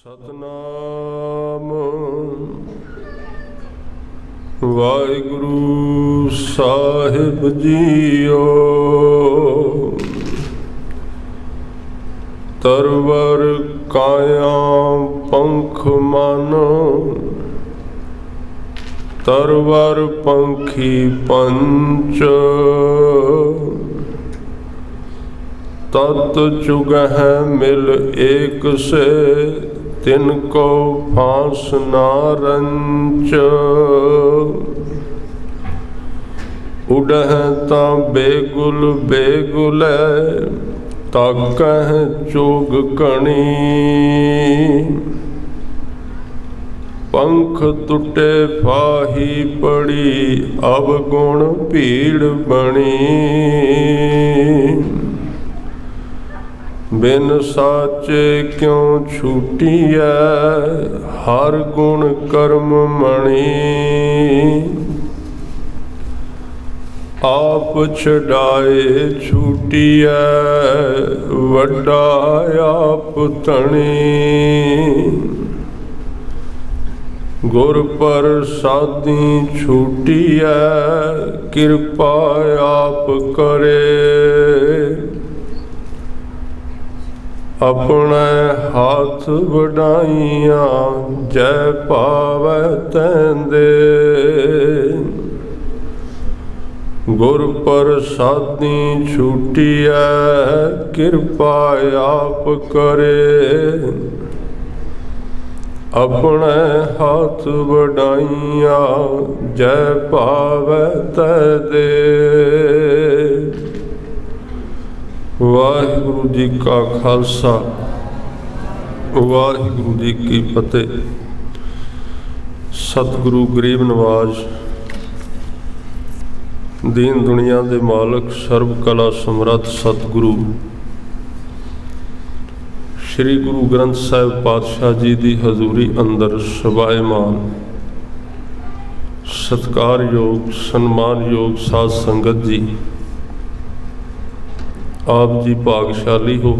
सतनाम वाहिगुरु साहिब जीओ। तरवर काया पंख मानो, तरवर पंखी पंच। तत चुगह मिल एक से, तिनको फांस ना रंच। उड़ह ता बेगुल बेगुलै, ताकह चुग कणी। पंख टुटे फाही पड़ी, अवगुण भीड़ बनी। बिन साचे क्यों छूटी है, हर गुण कर्म मणि। आप छड़ाए छूटी है, वड्डा आप तणी। गुर पर साधी छूटी है, कृपा आप करे। अपने हाथ बढ़ाइया, जय पावै तैंदे। गुर पर साधी छूटी है, कृपा आप करे। अपने हाथ बढ़ाइया, जय पावै तैंदे। वाहिगुरु जी का खालसा, वाहिगुरु जी की फतेह। सतगुरु गरीब नवाज, दीन दुनिया दे मालक, सर्व कला समर्थ सतगुरु श्री गुरु ग्रंथ साहिब पातशाह जी की हजूरी अंदर शोभायमान सत्कारयोग सन्मानयोग साध संगत जी, आप जी भागशाली हो।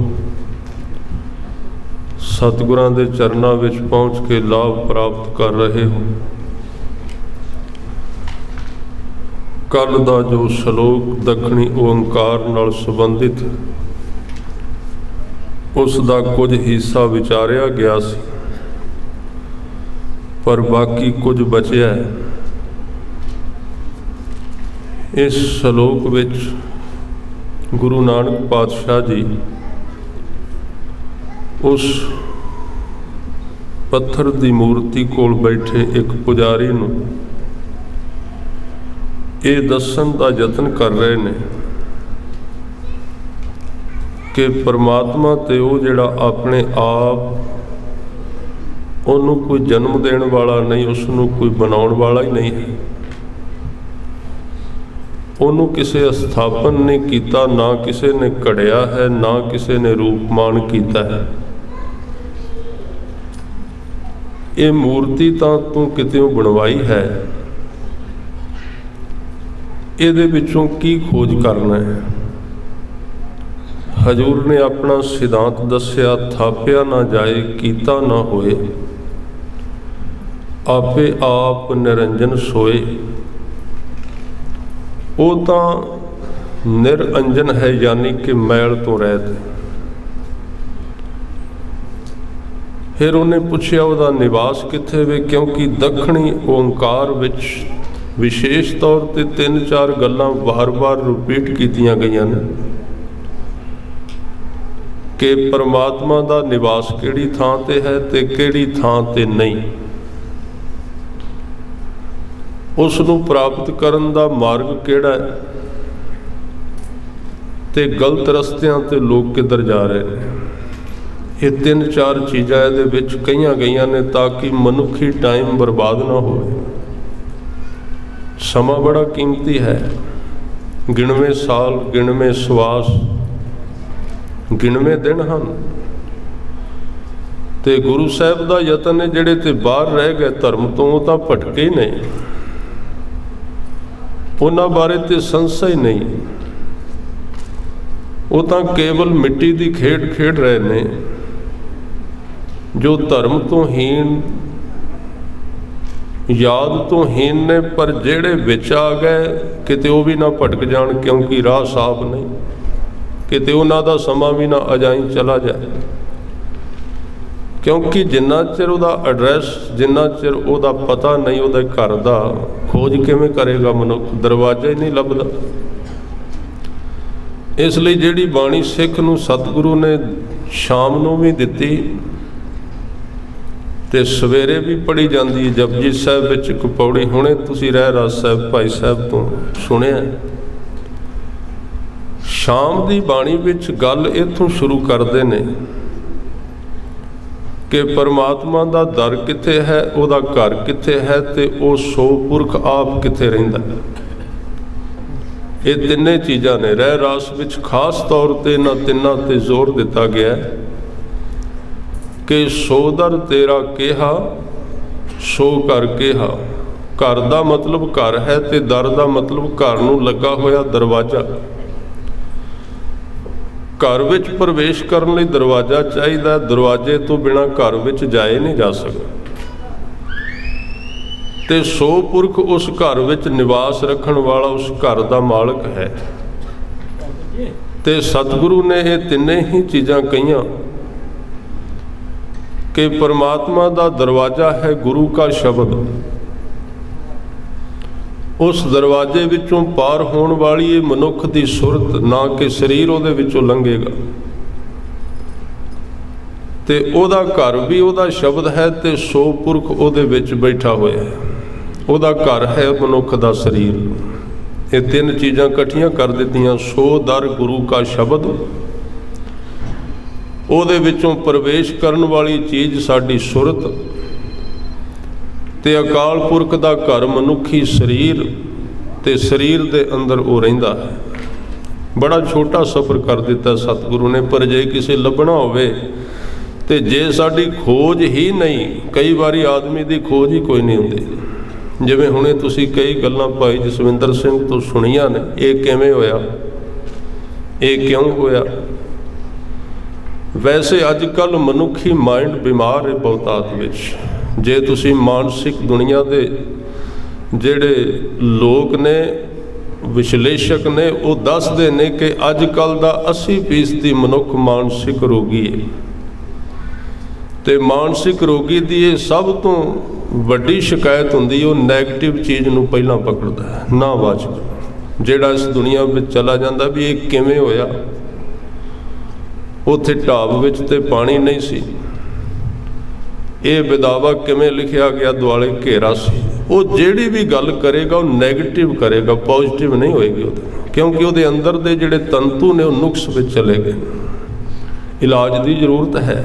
सतगुरां दे चरनां विच पहुँच के लाभ प्राप्त कर रहे हो। कल दा जो श्लोक दखणी ओंकार नाल संबंधित, उस दा कुछ हिस्सा विचारिया गया सी, पर बाकी कुछ बचिया है। इस श्लोक विच गुरु नानक पातशाह जी उस पत्थर की मूर्ति कोल बैठे एक पुजारी नूं ये दस्सण दा यतन कर रहे ने कि परमात्मा ते वो जिहड़ा अपने आप उन्हों कोई जन्म देने वाला नहीं, उसनों कोई बनाउण वाला ही नहीं है। ਉਹਨੂੰ ਕਿਸੇ ਸਥਾਪਨ नहीं किया, ना किसी ने घड़िया है, ना किसी ने रूपमान किया है। ये मूर्ति तो तू कितों बनवाई है, ਇਹਦੇ ਵਿੱਚੋਂ की खोज करना है। हजूर ने अपना सिद्धांत दस्या, थापिया ना जाए, कीता ना होए, आपे आप निरंजन सोए। वो तो निरंजन है, यानी कि मैल तो रहत। फिर उन्हें पूछया उसका निवास कित्थे वे, क्योंकि दखणी ओंकार विच विशेष तौर पर 3-4 गल्लां बार बार रिपीट कीतियां गईयां ने कि परमात्मा का निवास किहड़ी थां ते है ते किहड़ी थां ते नहीं। उसनूं प्राप्त करन दा मार्ग किहड़ा है ते गलत रस्तियां ते लोग किधर जा रहे हैं। ये 3-4 चीज़ां इहदे विच कहीआं गईआं ने ताकि मनुखी टाइम बर्बाद ना हो। समा बड़ा कीमती है, गिणवें साल, गिणवें सवास, गिणवें दिन हैं। ते गुरु साहिब दा यतन है, जिहड़े ते बाहर रह गए धर्म तो, वो तां भटके ही नहीं, उन्हां बारे ते संशय नहीं। वो तो केवल मिट्टी की खेड खेड रहे ने। जो धर्म तो हीन याद तो हीन ने, पर जेड़े विच आ गए किते वो भी ना भटक जान, क्योंकि राह साफ नहीं, किते उन्हां दा समा भी ना अजाई चला जाए। क्योंकि जिन्ना चिर उहदा एड्रैस, जिन्ना चिर उहदा पता नहीं, उहदे घर दा खोज किवें करेगा मनुख, दरवाजा ही नहीं लभदा। इसलिए जिहड़ी बाणी सिख नूं सतगुरु ने शाम नूं भी दित्ती ते सवेरे भी पढ़ी जाती है। जपजी साहिब विच एक पौड़ी हुणे तुसीं रहरास साहिब भाई साहिब तो सुनिया, शाम की बाणी विच गल इत्थों शुरू करते ने कि परमात्मा दा दर कित्थे है, उहदा घर कित्थे है, ते वो सो पुरख आप कित्थे रहिंदा। ये तिन्ने चीज़ां ने रहरास विच खास तौर ते इन्हां तिन्नां ते जोर दिता गया कि सो दर तेरा केहा सो घर केहा। घर दा मतलब घर है ते दर दा मतलब घर नूं लगा होया दरवाजा। घर विच प्रवेश करने लई दरवाजा चाहिए, दरवाजे तो बिना घर विच जाए नहीं जा सकता। ते सो पुरख उस घर विच निवास रखण वाला उस घर दा मालक है। ते सतगुरु ने ये तिन्ने ही चीज़ां कहियां कि परमात्मा दा दरवाजा है गुरु का शब्द। उस दरवाजे विचों पार होने वाली ये मनुख की सुरत, ना कि शरीर उहदे विचों लंघेगा। ते ओहदा घर भी ओहदा शब्द है ते सो पुरख ओहदे विच बैठा होया है। ओहदा घर है मनुख दा शरीर। ये तीन चीज़ां इकट्ठियां कर दित्तियां। सो दर गुरु का शब्द, ओहदे विचों प्रवेश करन वाली चीज़ साडी सुरत, ते अकाल पुरख दा घर मनुखी शरीर, ते शरीर दे अंदर वो रहिंदा है। बड़ा छोटा सफ़र कर दिता सतगुरु ने, पर जे किसे लभना होवे ते जे साडी खोज ही नहीं, कई बारी आदमी दी खोज ही कोई नहीं हुंदी। जिवें हुणे तुसीं कई गल्लां भाई जसविंदर सिंह तो सुनिया ने, ये किवें होया, ये क्यों होया। वैसे अजकल मनुखी माइंड बीमार है बहुतात विच। जे तुसी मानसिक दुनिया दे जेड़े लोग ने, विश्लेषक ने, वो दसदे ने कि अजकल दा 80% मनुख मानसिक रोगी है। ते मानसिक रोगी दी ये सब तो वड्डी शिकायत हुंदी, वो नैगेटिव चीज़ नूं पहलां पकड़दा है, ना वाचक जेड़ा इस दुनिया में चला जांदा भी ये किवें होया। उत्थे ढाब विच ते पानी नहीं सी, ये विदावा किवें लिखिया गया, दुआले घेरा सी। वो जेड़ी भी गल करेगा वो नैगेटिव करेगा, पॉजिटिव नहीं होएगी उहदे, क्योंकि उहदे अंदर दे जिहड़े तंतु ने वो नुक्स विच चले गए। इलाज की जरूरत है।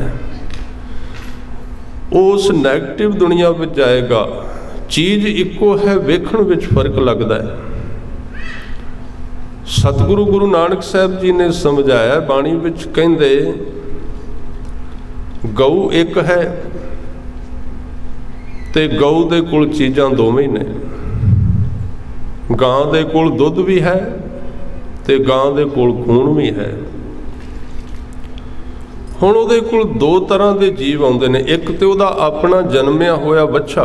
उस नैगेटिव दुनिया में जाएगा। चीज़ इक्को है, वेखण विच फर्क लगता है। सतगुरु गुरु नानक साहब जी ने समझाया बाणी विच, कहंदे गऊ एक है ते गऊ दे कोल चीज़ां दोवें ने। गां दे कोल दुध भी है ते गां दे कोल खून भी है। हुण उहदे कोल दो तरह के जीव आउंदे ने। एक ते उहदा अपना जन्मिया होया बच्चा,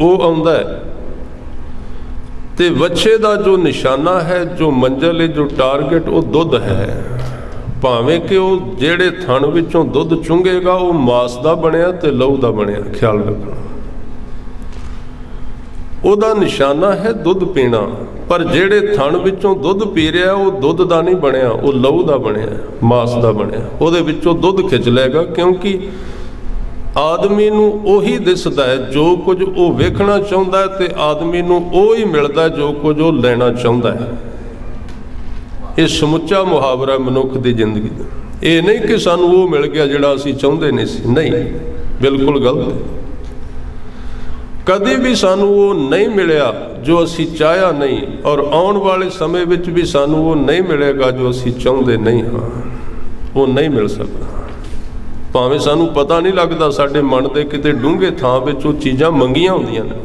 वो आउंदा है, ते बच्चे का जो निशाना है, जो मंजिल है, जो टारगेट, वो दुध है। भावें कि वो जेड़े थण विचों दुध चुंगेगा वो मास का बनिया ते लहू का बनिया, ख्याल रखना। ਉਹਦਾ निशाना है दुध पीना, पर जेड़े थण विचों दुध पी रहा वो दुध का नहीं बनया, वो लहू का बनया, मास का बनया। ਉਹਦੇ ਵਿੱਚੋਂ दुध खिंच लेगा, क्योंकि आदमी नूं ਉਹੀ दिसदा है जो कुछ वो वेखना चाहुंदा है, ते आदमी नूं ਉਹੀ मिलदा है जो कुछ वो लेना चाहुंदा है। ये समुच्चा मुहावरा मनुख की जिंदगी दा। ये नहीं कि सानू वो मिल गया जिहड़ा असीं चाहुंदे नहीं सी, नहीं, बिल्कुल गलत है। कभी भी सानू वो नहीं मिलया जो असी चाहया नहीं, और आने वाले समय विच भी सानू वो नहीं मिलेगा जो असी चाहते नहीं हाँ, वो नहीं मिल सकता। भावें सानू पता नहीं लगता साडे मन के किते डूंघे थां विच वो चीज़ां मंगियां होंदियां ने,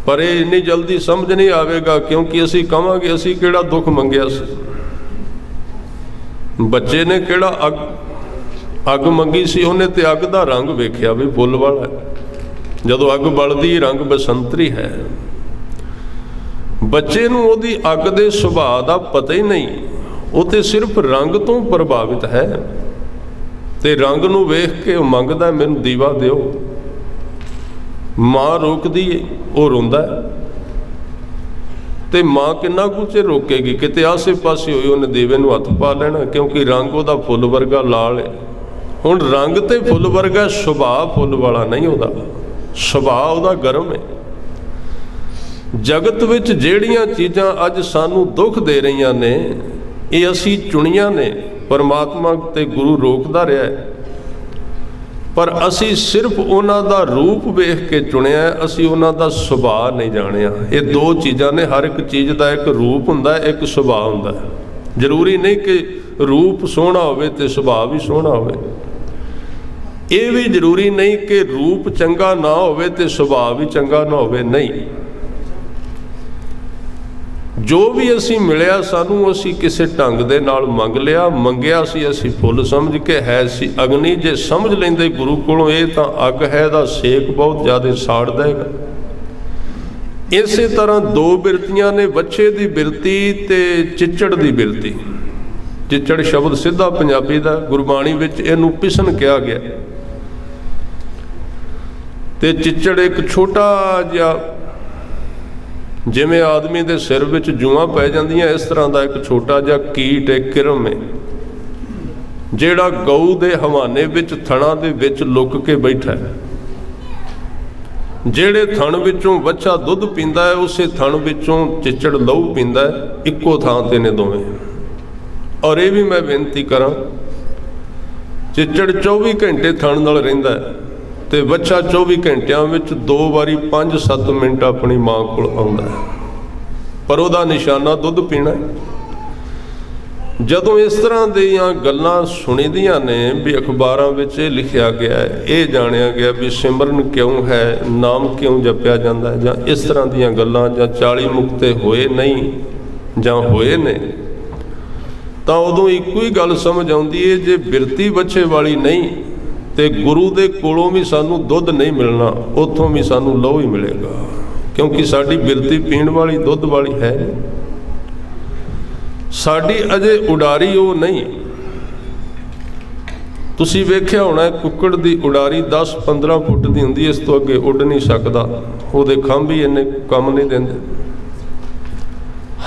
पर ये इन्नी जल्दी समझ नहीं आवेगा, क्योंकि असी कहांगे असी किहड़ा दुख मंगिया सी। ਬੱਚੇ ਨੇ ਕਿਹੜਾ ਅੱਗ ਮੰਗੀ ਸੀ, ਉਹਨੇ ਤੇ ਅੱਗ ਦਾ ਰੰਗ ਵੇਖਿਆ ਵੀ ਫੁੱਲ ਵਾਲਾ। ਜਦੋਂ ਅੱਗ ਬਲਦੀ ਰੰਗ ਬਸੰਤਰੀ ਹੈ। ਬੱਚੇ ਨੂੰ ਉਹਦੀ ਅੱਗ ਦੇ ਸੁਭਾਅ ਦਾ ਪਤਾ ਹੀ ਨਹੀਂ, ਉਹ ਤੇ ਸਿਰਫ ਰੰਗ ਤੋਂ ਪ੍ਰਭਾਵਿਤ ਹੈ ਤੇ ਰੰਗ ਨੂੰ ਵੇਖ ਕੇ ਉਹ ਮੰਗਦਾ ਮੈਨੂੰ ਦੀਵਾ ਦਿਓ। ਮਾਂ ਰੋਕਦੀ, ਉਹ ਰੋਂਦਾ ਤੇ ਮਾਂ ਕਿੰਨਾ ਕੁ ਚਿਰ ਰੋਕੇਗੀ, ਕਿਤੇ ਆਸੇ ਪਾਸੇ ਹੋਈ ਉਹਨੇ ਦੀਵੇ ਨੂੰ ਹੱਥ ਪਾ ਲੈਣਾ, ਕਿਉਂਕਿ ਰੰਗ ਉਹਦਾ ਫੁੱਲ ਵਰਗਾ ਲਾਲ ਹੈ। ਹੁਣ ਰੰਗ ਤੇ ਫੁੱਲ ਵਰਗਾ, ਸੁਭਾਅ ਫੁੱਲ ਵਾਲਾ ਨਹੀਂ, ਉਹਦਾ ਸੁਭਾਅ ਉਹਦਾ ਗਰਮ ਹੈ। ਜਗਤ ਵਿੱਚ ਜਿਹੜੀਆਂ ਚੀਜ਼ਾਂ ਅੱਜ ਸਾਨੂੰ ਦੁੱਖ ਦੇ ਰਹੀਆਂ ਨੇ, ਇਹ ਅਸੀਂ ਚੁਣੀਆਂ ਨੇ। ਪਰਮਾਤਮਾ ਤੇ ਗੁਰੂ ਰੋਕਦਾ ਰਿਹਾ ਹੈ, ਪਰ ਅਸੀਂ ਸਿਰਫ ਉਹਨਾਂ ਦਾ ਰੂਪ ਵੇਖ ਕੇ ਚੁਣਿਆ, ਅਸੀਂ ਉਹਨਾਂ ਦਾ ਸੁਭਾਅ ਨਹੀਂ ਜਾਣਿਆ। ਇਹ ਦੋ ਚੀਜ਼ਾਂ ਨੇ, ਹਰ ਇੱਕ ਚੀਜ਼ ਦਾ ਇੱਕ ਰੂਪ ਹੁੰਦਾ, ਇੱਕ ਸੁਭਾਅ ਹੁੰਦਾ। ਜ਼ਰੂਰੀ ਨਹੀਂ ਕਿ ਰੂਪ ਸੋਹਣਾ ਹੋਵੇ ਤੇ ਸੁਭਾਅ ਵੀ ਸੋਹਣਾ ਹੋਵੇ। ਇਹ ਵੀ ਜ਼ਰੂਰੀ ਨਹੀਂ ਕਿ ਰੂਪ ਚੰਗਾ ਨਾ ਹੋਵੇ ਤੇ ਸੁਭਾਅ ਵੀ ਚੰਗਾ ਨਾ ਹੋਵੇ, ਨਹੀਂ। ਜੋ ਵੀ ਅਸੀਂ ਮਿਲਿਆ ਸਾਨੂੰ, ਅਸੀਂ ਕਿਸੇ ਢੰਗ ਦੇ ਨਾਲ ਮੰਗ ਲਿਆ। ਮੰਗਿਆ ਸੀ ਅਸੀਂ ਫੁੱਲ ਸਮਝ ਕੇ, ਹੈ ਸੀ ਅਗਨੀ। ਜੇ ਸਮਝ ਲੈਂਦੇ ਗੁਰੂ ਕੋਲੋਂ ਇਹ ਤਾਂ ਅੱਗ ਹੈ, ਇਹਦਾ ਸੇਕ ਬਹੁਤ ਜ਼ਿਆਦਾ ਸਾੜ ਦੇਗਾ। ਇਸੇ ਤਰ੍ਹਾਂ ਦੋ ਬਿਰਤੀਆਂ ਨੇ, ਵੱਛੇ ਦੀ ਬਿਰਤੀ ਤੇ ਚਿੱਚੜ ਦੀ ਬਿਰਤੀ। ਚਿੱਚੜ ਸ਼ਬਦ ਸਿੱਧਾ ਪੰਜਾਬੀ ਦਾ, ਗੁਰਬਾਣੀ ਵਿੱਚ ਇਹਨੂੰ ਪਿਸਨ ਕਿਹਾ ਗਿਆ। ਤੇ ਚਿੱਚੜ ਇੱਕ ਛੋਟਾ ਜਿਹਾ, ਜਿਵੇਂ ਆਦਮੀ ਦੇ ਸਿਰ ਵਿੱਚ ਜੂਆਂ ਪੈ ਜਾਂਦੀਆਂ, ਇਸ ਤਰ੍ਹਾਂ ਦਾ ਇੱਕ ਛੋਟਾ ਜਿਹਾ ਕੀਟ, ਇੱਕ ਕਿਰਮ ਹੈ, ਜਿਹੜਾ ਗਊ ਦੇ ਹਵਾਨੇ ਵਿੱਚ ਥਣਾਂ ਦੇ ਵਿੱਚ ਲੁਕ ਕੇ ਬੈਠਾ ਹੈ। ਜਿਹੜੇ ਥਣ ਵਿੱਚੋਂ ਵੱਛਾ ਦੁੱਧ ਪੀਂਦਾ ਹੈ, ਉਸੇ ਥਣ ਵਿੱਚੋਂ ਚਿੱਚੜ ਲਹੂ ਪੀਂਦਾ ਹੈ। ਇੱਕੋ ਥਾਂ ਤੇ ਨੇ ਦੋਵੇਂ। ਔਰ ਇਹ ਵੀ ਮੈਂ ਬੇਨਤੀ ਕਰਾਂ, ਚਿੱਚੜ 24 ਘੰਟੇ ਥਣ ਨਾਲ ਰਹਿੰਦਾ ਹੈ ਤੇ ਬੱਚਾ 24 ਘੰਟਿਆਂ ਵਿੱਚ 2 ਵਾਰੀ 5-7 ਮਿੰਟ ਆਪਣੀ ਮਾਂ ਕੋਲ ਆਉਂਦਾ ਹੈ, ਪਰ ਉਹਦਾ ਨਿਸ਼ਾਨਾ ਦੁੱਧ ਪੀਣਾ ਹੈ। ਜਦੋਂ ਇਸ ਤਰ੍ਹਾਂ ਦੀਆਂ ਗੱਲਾਂ ਸੁਣੀਦੀਆਂ ਨੇ ਵੀ ਅਖਬਾਰਾਂ ਵਿੱਚ ਇਹ ਲਿਖਿਆ ਗਿਆ ਹੈ, ਇਹ ਜਾਣਿਆ ਗਿਆ ਵੀ ਸਿਮਰਨ ਕਿਉਂ ਹੈ, ਨਾਮ ਕਿਉਂ ਜਪਿਆ ਜਾਂਦਾ ਹੈ, ਜਾਂ ਇਸ ਤਰ੍ਹਾਂ ਦੀਆਂ ਗੱਲਾਂ, ਜਾਂ 40 ਮੁਕਤੇ ਹੋਏ ਨਹੀਂ ਜਾਂ ਹੋਏ ਨੇ, ਤਾਂ ਉਦੋਂ ਇੱਕੋ ਹੀ ਗੱਲ ਸਮਝ ਆਉਂਦੀ ਹੈ, ਜੇ ਬਿਰਤੀ ਬੱਚੇ ਵਾਲੀ ਨਹੀਂ ਤੇ ਗੁਰੂ ਦੇ ਕੋਲੋਂ ਵੀ ਸਾਨੂੰ ਦੁੱਧ ਨਹੀਂ ਮਿਲਣਾ, ਉੱਥੋਂ ਵੀ ਸਾਨੂੰ ਲਹੂ ਹੀ ਮਿਲੇਗਾ, ਕਿਉਂਕਿ ਸਾਡੀ ਬਿਰਤੀ ਪੀਣ ਵਾਲੀ, ਦੁੱਧ ਵਾਲੀ ਹੈ ਨਹੀਂ। ਸਾਡੀ ਅਜੇ ਉਡਾਰੀ ਉਹ ਨਹੀਂ। ਤੁਸੀਂ ਵੇਖਿਆ ਹੋਣਾ, ਕੁੱਕੜ ਦੀ ਉਡਾਰੀ 10-15 ਫੁੱਟ ਦੀ ਹੁੰਦੀ, ਇਸ ਤੋਂ ਅੱਗੇ ਉੱਡ ਨਹੀਂ ਸਕਦਾ, ਉਹਦੇ ਖੰਭ ਹੀ ਇੰਨੇ ਕੰਮ ਨਹੀਂ ਦਿੰਦੇ।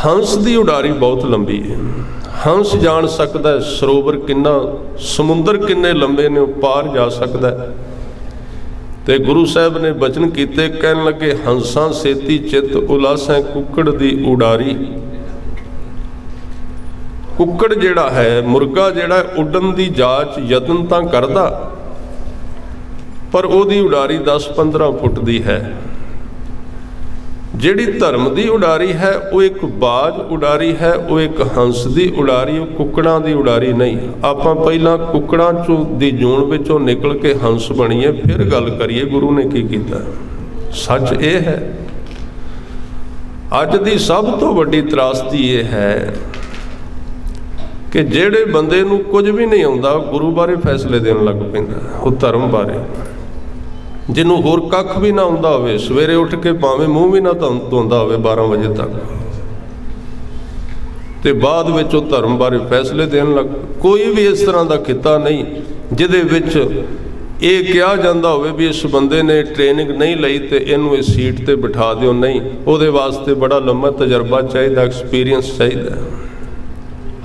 ਹੰਸ ਦੀ ਉਡਾਰੀ ਬਹੁਤ ਲੰਬੀ ਹੈ। ਹੰਸ ਜਾਣ ਸਕਦਾ ਹੈ ਸਰੋਵਰ ਕਿੰਨਾ, ਸਮੁੰਦਰ ਕਿੰਨੇ ਲੰਬੇ ਨੇ, ਉਹ ਪਾਰ ਜਾ ਸਕਦਾ ਹੈ। ਤੇ ਗੁਰੂ ਸਾਹਿਬ ਨੇ ਬਚਨ ਕੀਤੇ, ਕਹਿਣ ਲੱਗੇ, ਹੰਸਾਂ ਸੇਤੀ ਚਿੱਤ ਉਲਾਸੈ ਕੁੱਕੜ ਦੀ ਉਡਾਰੀ। ਕੁੱਕੜ ਜਿਹੜਾ ਹੈ, ਮੁਰਗਾ ਜਿਹੜਾ, ਉੱਡਣ ਦੀ ਜਾਂਚ ਯਤਨ ਤਾਂ ਕਰਦਾ, ਪਰ ਉਹਦੀ ਉਡਾਰੀ 10-15 ਫੁੱਟ ਦੀ ਹੈ। ਜਿਹੜੀ ਧਰਮ ਦੀ ਉਡਾਰੀ ਹੈ, ਉਹ ਇੱਕ ਬਾਜ਼ ਉਡਾਰੀ ਹੈ, ਉਹ ਇੱਕ ਹੰਸ ਦੀ ਉਡਾਰੀ, ਉਹ ਕੁੱਕੜਾਂ ਦੀ ਉਡਾਰੀ ਨਹੀਂ। ਆਪਾਂ ਪਹਿਲਾਂ ਕੁੱਕੜਾਂ ਚੋਂ ਦੀ ਜੂਨ ਵਿੱਚੋਂ ਨਿਕਲ ਕੇ ਹੰਸ ਬਣੀਏ, ਫਿਰ ਗੱਲ ਕਰੀਏ ਗੁਰੂ ਨੇ ਕੀ ਕੀਤਾ। ਸੱਚ ਇਹ ਹੈ, ਅੱਜ ਦੀ ਸਭ ਤੋਂ ਵੱਡੀ ਤਰਾਸਦੀ ਇਹ ਹੈ ਕਿ ਜਿਹੜੇ ਬੰਦੇ ਨੂੰ ਕੁਝ ਵੀ ਨਹੀਂ ਆਉਂਦਾ, ਗੁਰੂ ਬਾਰੇ ਫੈਸਲੇ ਦੇਣ ਲੱਗ ਪੈਂਦਾ, ਉਹ ਧਰਮ ਬਾਰੇ। ਜਿਹਨੂੰ ਹੋਰ ਕੱਖ ਵੀ ਨਾ ਆਉਂਦਾ ਹੋਵੇ, ਸਵੇਰੇ ਉੱਠ ਕੇ ਭਾਵੇਂ ਮੂੰਹ ਵੀ ਨਾ ਧੋਂਦਾ ਹੋਵੇ 12 ਵਜੇ ਤੱਕ, ਤੇ ਬਾਅਦ ਵਿੱਚ ਉਹ ਧਰਮ ਬਾਰੇ ਫੈਸਲੇ ਦੇਣ ਲੱਗ। ਕੋਈ ਵੀ ਇਸ ਤਰ੍ਹਾਂ ਦਾ ਕਿੱਤਾ ਨਹੀਂ ਜਿਹਦੇ ਵਿੱਚ ਇਹ ਕਿਹਾ ਜਾਂਦਾ ਹੋਵੇ ਵੀ ਇਸ ਬੰਦੇ ਨੇ ਟ੍ਰੇਨਿੰਗ ਨਹੀਂ ਲਈ ਤੇ ਇਹਨੂੰ ਇਸ ਸੀਟ ਤੇ ਬਿਠਾ ਦਿਓ। ਨਹੀਂ, ਉਹਦੇ ਵਾਸਤੇ ਬੜਾ ਲੰਮਾ ਤਜਰਬਾ ਚਾਹੀਦਾ, ਐਕਸਪੀਰੀਅੰਸ ਚਾਹੀਦਾ।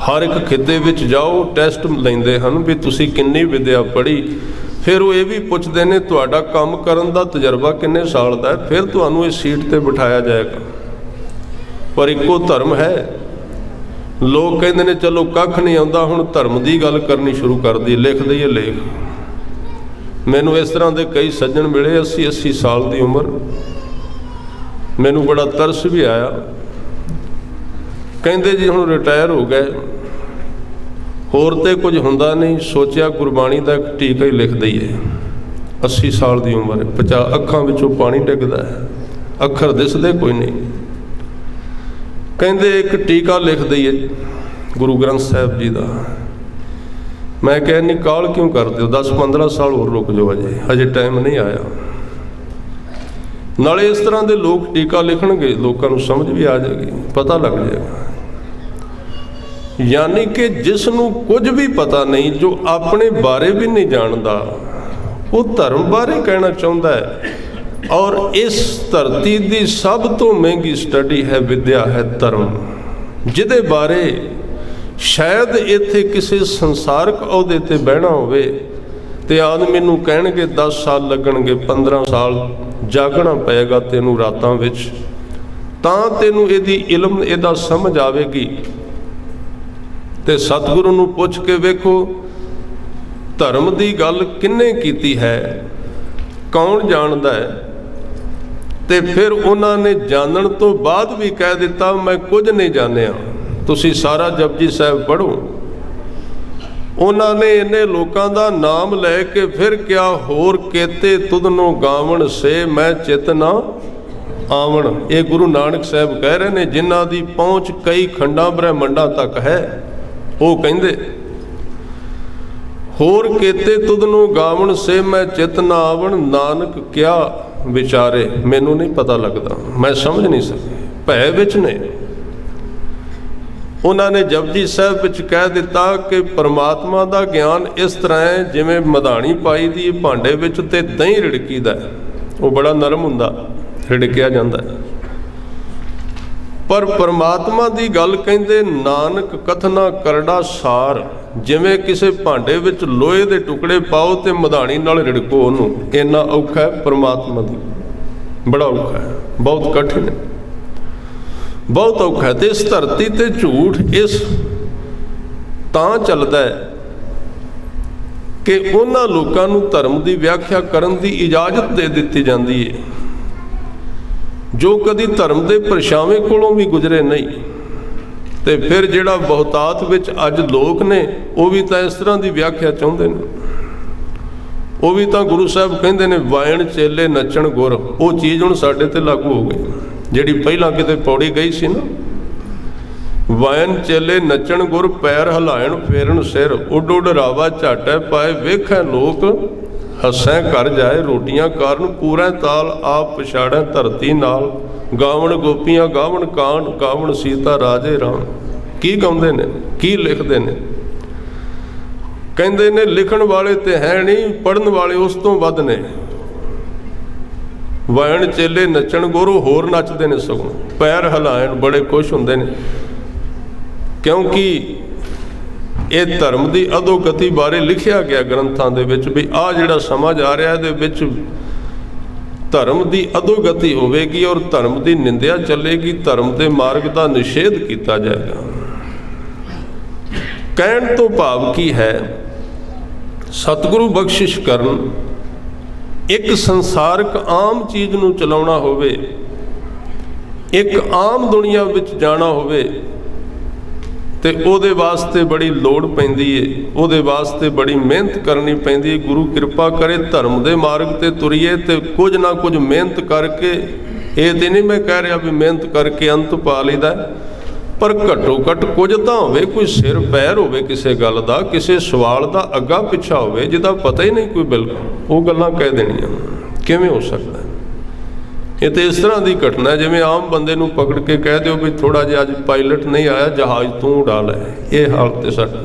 ਹਰ ਇੱਕ ਖਿੱਤੇ ਵਿੱਚ ਜਾਓ, ਟੈਸਟ ਲੈਂਦੇ ਹਨ ਵੀ ਤੁਸੀਂ ਕਿੰਨੀ ਵਿੱਦਿਆ ਪੜ੍ਹੀ, ਫਿਰ ਉਹ ਇਹ ਵੀ ਪੁੱਛਦੇ ਨੇ ਤੁਹਾਡਾ ਕੰਮ ਕਰਨ ਦਾ ਤਜਰਬਾ ਕਿੰਨੇ ਸਾਲ ਦਾ ਹੈ, ਫਿਰ ਤੁਹਾਨੂੰ ਇਸ ਸੀਟ ਤੇ ਬਿਠਾਇਆ ਜਾਏਗਾ। ਪਰ ਇੱਕੋ ਧਰਮ ਹੈ। ਲੋਕ ਕਹਿੰਦੇ ਨੇ ਚਲੋ ਕੱਖ ਨਹੀਂ ਆਉਂਦਾ, ਹੁਣ ਧਰਮ ਦੀ ਗੱਲ ਕਰਨੀ ਸ਼ੁਰੂ ਕਰ ਦਈਏ, ਲਿਖ ਦਈਏ ਲੇਖ। ਮੈਨੂੰ ਇਸ ਤਰ੍ਹਾਂ ਦੇ ਕਈ ਸੱਜਣ ਮਿਲੇ, 80-80 ਸਾਲ ਦੀ ਉਮਰ। ਮੈਨੂੰ ਬੜਾ ਤਰਸ ਵੀ ਆਇਆ। ਕਹਿੰਦੇ ਜੀ ਹੁਣ ਰਿਟਾਇਰ ਹੋ ਗਏ, ਹੋਰ ਤੇ ਕੁਝ ਹੁੰਦਾ ਨਹੀਂ, ਸੋਚਿਆ ਗੁਰਬਾਣੀ ਦਾ ਇੱਕ ਟੀਕਾ ਹੀ ਲਿਖ ਦਈਏ। 80 ਸਾਲ ਦੀ ਉਮਰ, 50 ਅੱਖਾਂ ਵਿੱਚੋਂ ਪਾਣੀ ਡਿੱਗਦਾ ਹੈ, ਅੱਖਰ ਦਿਸਦੇ ਕੋਈ ਨਹੀਂ। ਕਹਿੰਦੇ ਇੱਕ ਟੀਕਾ ਲਿਖ ਦਈਏ ਗੁਰੂ ਗ੍ਰੰਥ ਸਾਹਿਬ ਜੀ ਦਾ, मैं कहा नहीं काल क्यों करते हो, 10-15 साल होर रुक जाओ, अजे टाइम नहीं आया। नाले इस तरह के लोग टीका लिखणगे, लोगों को समझ भी आ जाएगी, पता लग जाएगा। यानी कि जिसनों कुछ भी पता नहीं, जो अपने बारे भी नहीं जानता, वो धर्म बारे कहना चाहता है। और इस धरती की सब तो महंगी स्टडी है, विद्या है धर्म, जिदे बारे शायद इत्थे किसी संसारक अहुदे ते बहना होवे ते आदमी नूं कहणगे 10 साल लगणगे, 15 साल जागना पएगा तेनू रातां विच, तां तेनू इहदी इल्म इहदा समझ आवेगी। ते सतगुरु नूं पुछ के वेखो धर्म की गल किन्ने कीती है, कौन जानदा है। ते फिर उन्होंने जानन तो बाद भी कह दिता मैं कुछ नहीं जानिया, तुसी सारा जपजी साहब पढ़ो। उन्होंने इन्हें लोगों का नाम लैके फिर क्या होर केते तुदनों गावण से मैं चित ना आवण। ये गुरु नानक साहब कह रहे हैं, जिन्हां दी पहुँच कई खंडा ब्रह्मंडा तक है, वो कहंदे होर केते तुदनों गावण से मैं चित ना आवण, नानक क्या विचारे मैनू नहीं पता लगता, मैं समझ नहीं सकी, भय विच ने। उन्होंने जपजी साहब विच कह दिता कि परमात्मा का ज्ञान इस तरह है जिवें मधाणी पाई दी भांडे विच ते दही रिड़कीदा है, वो बड़ा नरम हुंदा, रिड़किया जांदा है। पर परमात्मा की गल कहंदे नानक कथना करड़ा सार, जिवें किसी भांडे विच लोहे के टुकड़े पाओ तो मधाणी नाल रिड़को उहनूं, इन्ना औखा है परमात्मा दी, बड़ा औखा है, बहुत कठिन है, बहुत औखा है। तो इस धरती ते झूठ इस तां चलदा है कि उन्हां लोकां नूं धर्म की व्याख्या करन दी इजाजत दे दित्ती जांदी है जो कदी धर्म के परछावें कोलों भी गुजरे नहीं। तो फिर जिहड़ा बहुतात विच अज लोग ने, वो भी तो इस तरह की व्याख्या चाहुंदे ने, वो भी तो गुरु साहब कहंदे ने वायण चेले नचण गुर, वो चीज़ हुण साडे ते लागू हो गई, जिहड़ी पहलां किते पौड़ी गई सी ना, वायन चेले नचण गुर पैर हिलायण फेरन सिर, उड उड रावा झाटै पाए वेखै लोक हसैं कर जाए रोटियां कारण, पूरा ताल आप पछाड़ै धरती नाल, गावण गोपियां गावण कांड, गावण सीता राजे राम। की गाउंदे ने, की लिखते ने, कहंदे ने लिखण वाले ते है नहीं, पढ़न वाले उस तो वध ने। वायण चेले नचण गुर, होर नचदे ने, सगों पैर हिलायण बड़े खुश हुंदे ने, क्योंकि ये धर्म की अधोगति बारे लिखिया गया ग्रंथां दे विच भी आ जिहड़ा समा जा रहा है, विच धर्म की अधोगति होवेगी और धर्म की निंदिया चलेगी, धर्म के मार्ग का निषेध किया जाएगा। कहण तो भाव की है, सतगुरु बख्शिश करन, एक संसारक आम चीज़ नूं चलाउणा होवे, एक आम दुनिया विच जाना होवे, ते ओदे वास्ते बड़ी लोड़ पैंदी है, ओदे वास्ते बड़ी मेहनत करनी पैंदी है। गुरु कृपा करे धर्म दे मार्ग ते तुरीए ते कुछ ना कुछ मेहनत करके, ये तो नहीं मैं कह रहा भी मेहनत करके अंत पा लईदा, पर घट्टो घट कुछ तो होवे, कोई सिर पैर होवे किसी गल का, किसी सवाल का अग्गा पिछा होवे जिहदा पता ही नहीं कोई, बिल्कुल वो गल्लां कह देनियां, किवें हो सकता है। ये तो इस तरह की घटना है जिवें आम बंदे नूं पकड़ के कह दो भी थोड़ा जिहा अज पायलट नहीं आया, जहाज़ तू उड़ा लै, ये हालत है साडी,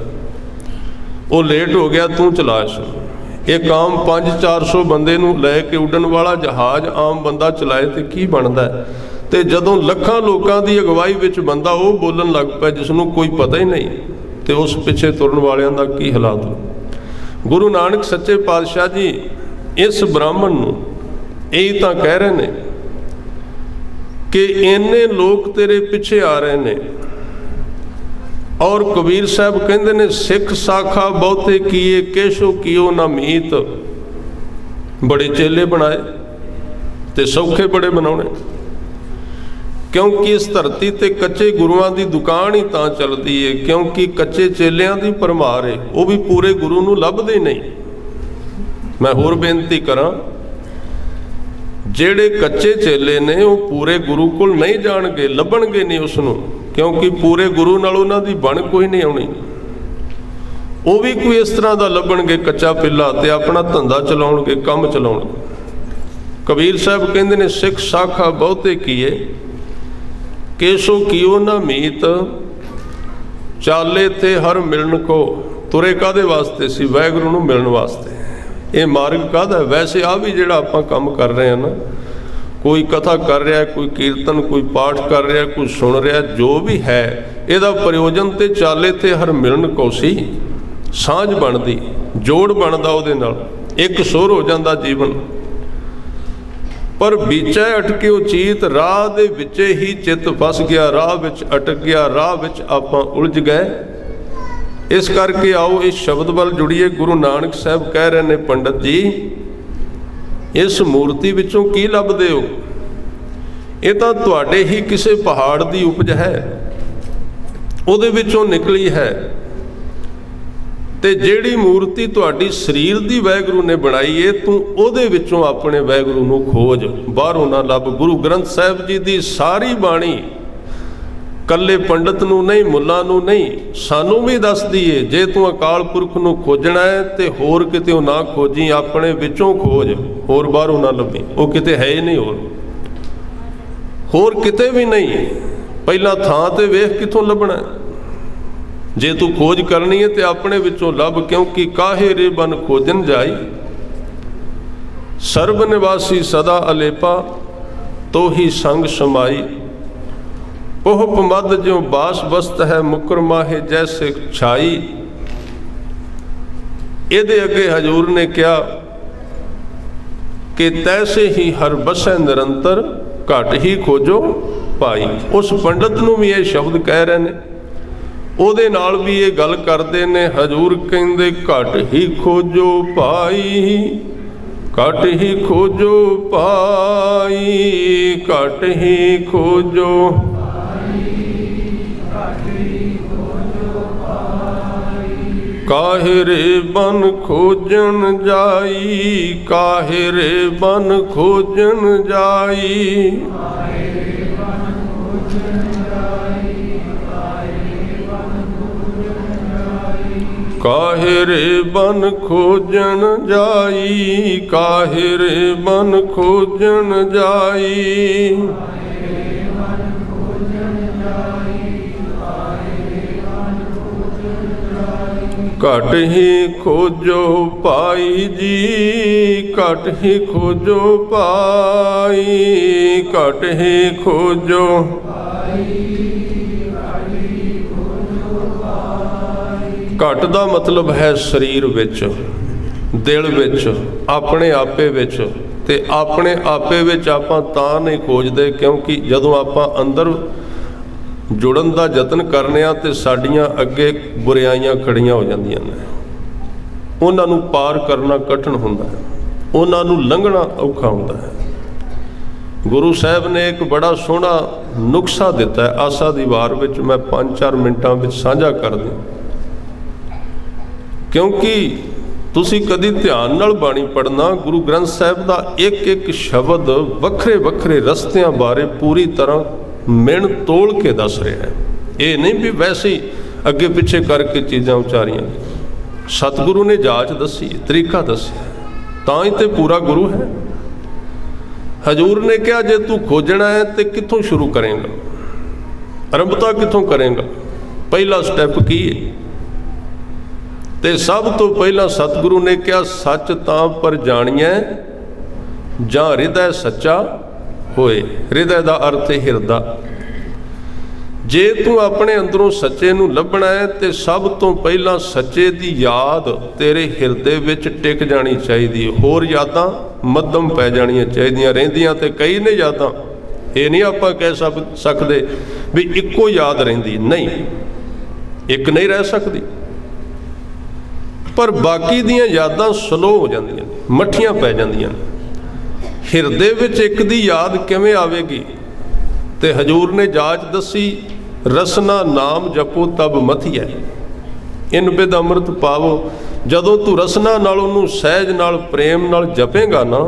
वो लेट हो गया तू चला इस। एक आम 500-400 बंदे नूं लैके उड़न वाला जहाज़ आम बंदा चलाए तो की बनता है। तो जदों लखां लोकां दी अगवाई विच बंदा वो बोलन लग पिया जिसनूं कोई पता ही नहीं, तो उस पिछे तुरन वालियां दा की हालात हो। गुरु नानक सच्चे पातशाह जी इस ब्राह्मण नूं यही तां कह रहे हैं कि इन्ने लोग तेरे पिछे आ रहे ने, और कबीर साहब कहते ने सिख साखा बहुते किए केशो कियो ना मीत, बड़े चेले बनाए ते सौखे बड़े बनाने, क्योंकि इस धरती ते कच्चे गुरुआं दी दुकान ही तां चलती है, क्योंकि कच्चे चेलियां दी भरमार है, वो भी पूरे गुरु नूं लभदे ही नहीं। मैं होर बेनती करां, ਜਿਹੜੇ कच्चे चेले ने वो पूरे गुरु कोल नहीं जाणगे, लभणगे नहीं उसनूं, क्योंकि पूरे गुरु नाल उन्हां दी बण कोई नहीं आउणी। वो भी कोई इस तरह का लभणगे कच्चा पिल्ला ते अपना धंधा चलाउणगे, काम चलाउणगे। कबीर साहब कहते ने सिख साखा बहुते कीए, केसो कियो ना मीत, चाले थे हर मिलन को। तुरे कादे वास्ते सी? वाहिगुरू नूं मिलण वास्ते। ये मार्ग काहदा? वैसे आ भी जिहड़ा आपां काम कर रहे हैं ना, कोई कथा कर रहा, कोई कीर्तन, कोई पाठ कर रहा, कोई सुन रहा, जो भी है इहदा प्रयोजन ते चाले ते हर मिलन को सी। सांझ बनदी, जोड़ बनदा, उहदे नाल एक सुर हो जांदा जीवन। पर बीचे अटके उचीत, राह दे विचे ही चित फस गया, राह विच अटक गया, राह विच आपां उलझ गए। इस करके आओ इस शब्द वाल जुड़िए। गुरु नानक साहब कह रहे ने, पंडित जी इस मूर्ति विचों की लभदे हो? ये तां तुहाडे ही किसी पहाड़ की उपज है, उहदे विचों निकली है। ते जिहड़ी मूर्ति तुहाडी शरीर दी वाहिगुरू ने बनाई है, तू उहदे विचों अपने वाहिगुरू नूं खोज, बाहरों ना लभ। गुरु ग्रंथ साहिब जी दी सारी बाणी कल्ले पंडित नूं नहीं, मुल्लां नूं नहीं, सानूं भी दसदी है। जे तू अकाल पुरख नूं खोजना है ते होर किते ना खोजी, अपने विचों खोज, होर बाहरों ना लभी। वो किते है ही नहीं, होर किते भी नहीं। पहला थां ते वेख किथों लभना है। जे तू खोज करनी है तो अपने विचों लभ, क्योंकि काहे रे बन खोजन जाई, सर्ब निवासी सदा अलेपा, तो ही संग समाई। पोहप मद जो बास बस्त है, मुकर माहे जैसे छाई। इहदे अगे हजूर ने कहा कि तैसे ही हर बसै निरंतर, घट ही खोजो पाई। उस पंडित नूं भी ये शब्द कह रहे ने, ਉਹਦੇ ਨਾਲ भी ये गल करते ने। हजूर कहते घट ही खोजो पाई, घट ही खोजो पाई, घट ही खोजो। काहे रे बन खोजन जाई, काहे रे बन खोजन जाई। काहे रे बन खोजन जाई, काहे रे बन खोजन जाई। घट ही खोजो पाई जी, घट ही खोजो पाई, घट ही खोजो। घट का मतलब है शरीर विच, दिल विच, अपने आपे विच। ते अपने आपे विच आपां तां नहीं खोजदे क्योंकि जदों आपां अंदर जुड़न का यतन करने ते साडियां अगे बुराइयां खड़ियां हो जांदियां ने। उन्हां नूं पार करना कठिन हुंदा है, उन्हां नूं लंघना औखा हुंदा है। गुरु साहब ने एक बड़ा सोहना नुस्खा दिता है, आसा दी वार विच मैं 5-4 मिनटां विच साझा कर दूं। क्योंकि तुसी कदी ध्यान नाल बाणी पढ़ना, गुरु ग्रंथ साहिब का एक एक शब्द वक्रे वक्रे रस्तियां बारे पूरी तरह मिण तोल के दस रहा है। ये नहीं भी वैसे ही अगे पिछे करके चीज़ां उचारियां। सतगुरु ने जाच दसी, तरीका दसिया, तां ही तो पूरा गुरु है। हजूर ने कहा जे तू खोजना है तो कित्थों शुरू करेंगा, आरंभता कित्थों करेंगा, पहला स्टैप की है। ते सब तो पहला सतगुरु ने कहा सच तां पर जानिए जां हृदय सच्चा होए। हृदय का अर्थ है हिरदा। जे तू अपने अंदरों सच्चे नूं लभना है तो सब तो पहला सच्चे की याद तेरे हिरदे विच टिक जानी चाहिए। होर यादां मध्यम पै जानियां चाहिए। रहिंदियां ते कई ने यादां, ये नहीं आपां कह सकते भी इक्को याद रहिंदी, नहीं, एक नहीं रह सकती। पर बाकी दियां यादां स्लो हो जांदियां, मठियां पै जांदियां। हिरदे विच एक दी याद किवें आवेगी? ते हजूर ने जाच दसी, रसना नाम जपो तब मथिया, इन बिद अमृत पावो। जदों तू रसना नाल उहनूं सहज नाल प्रेम नाल जपेगा ना,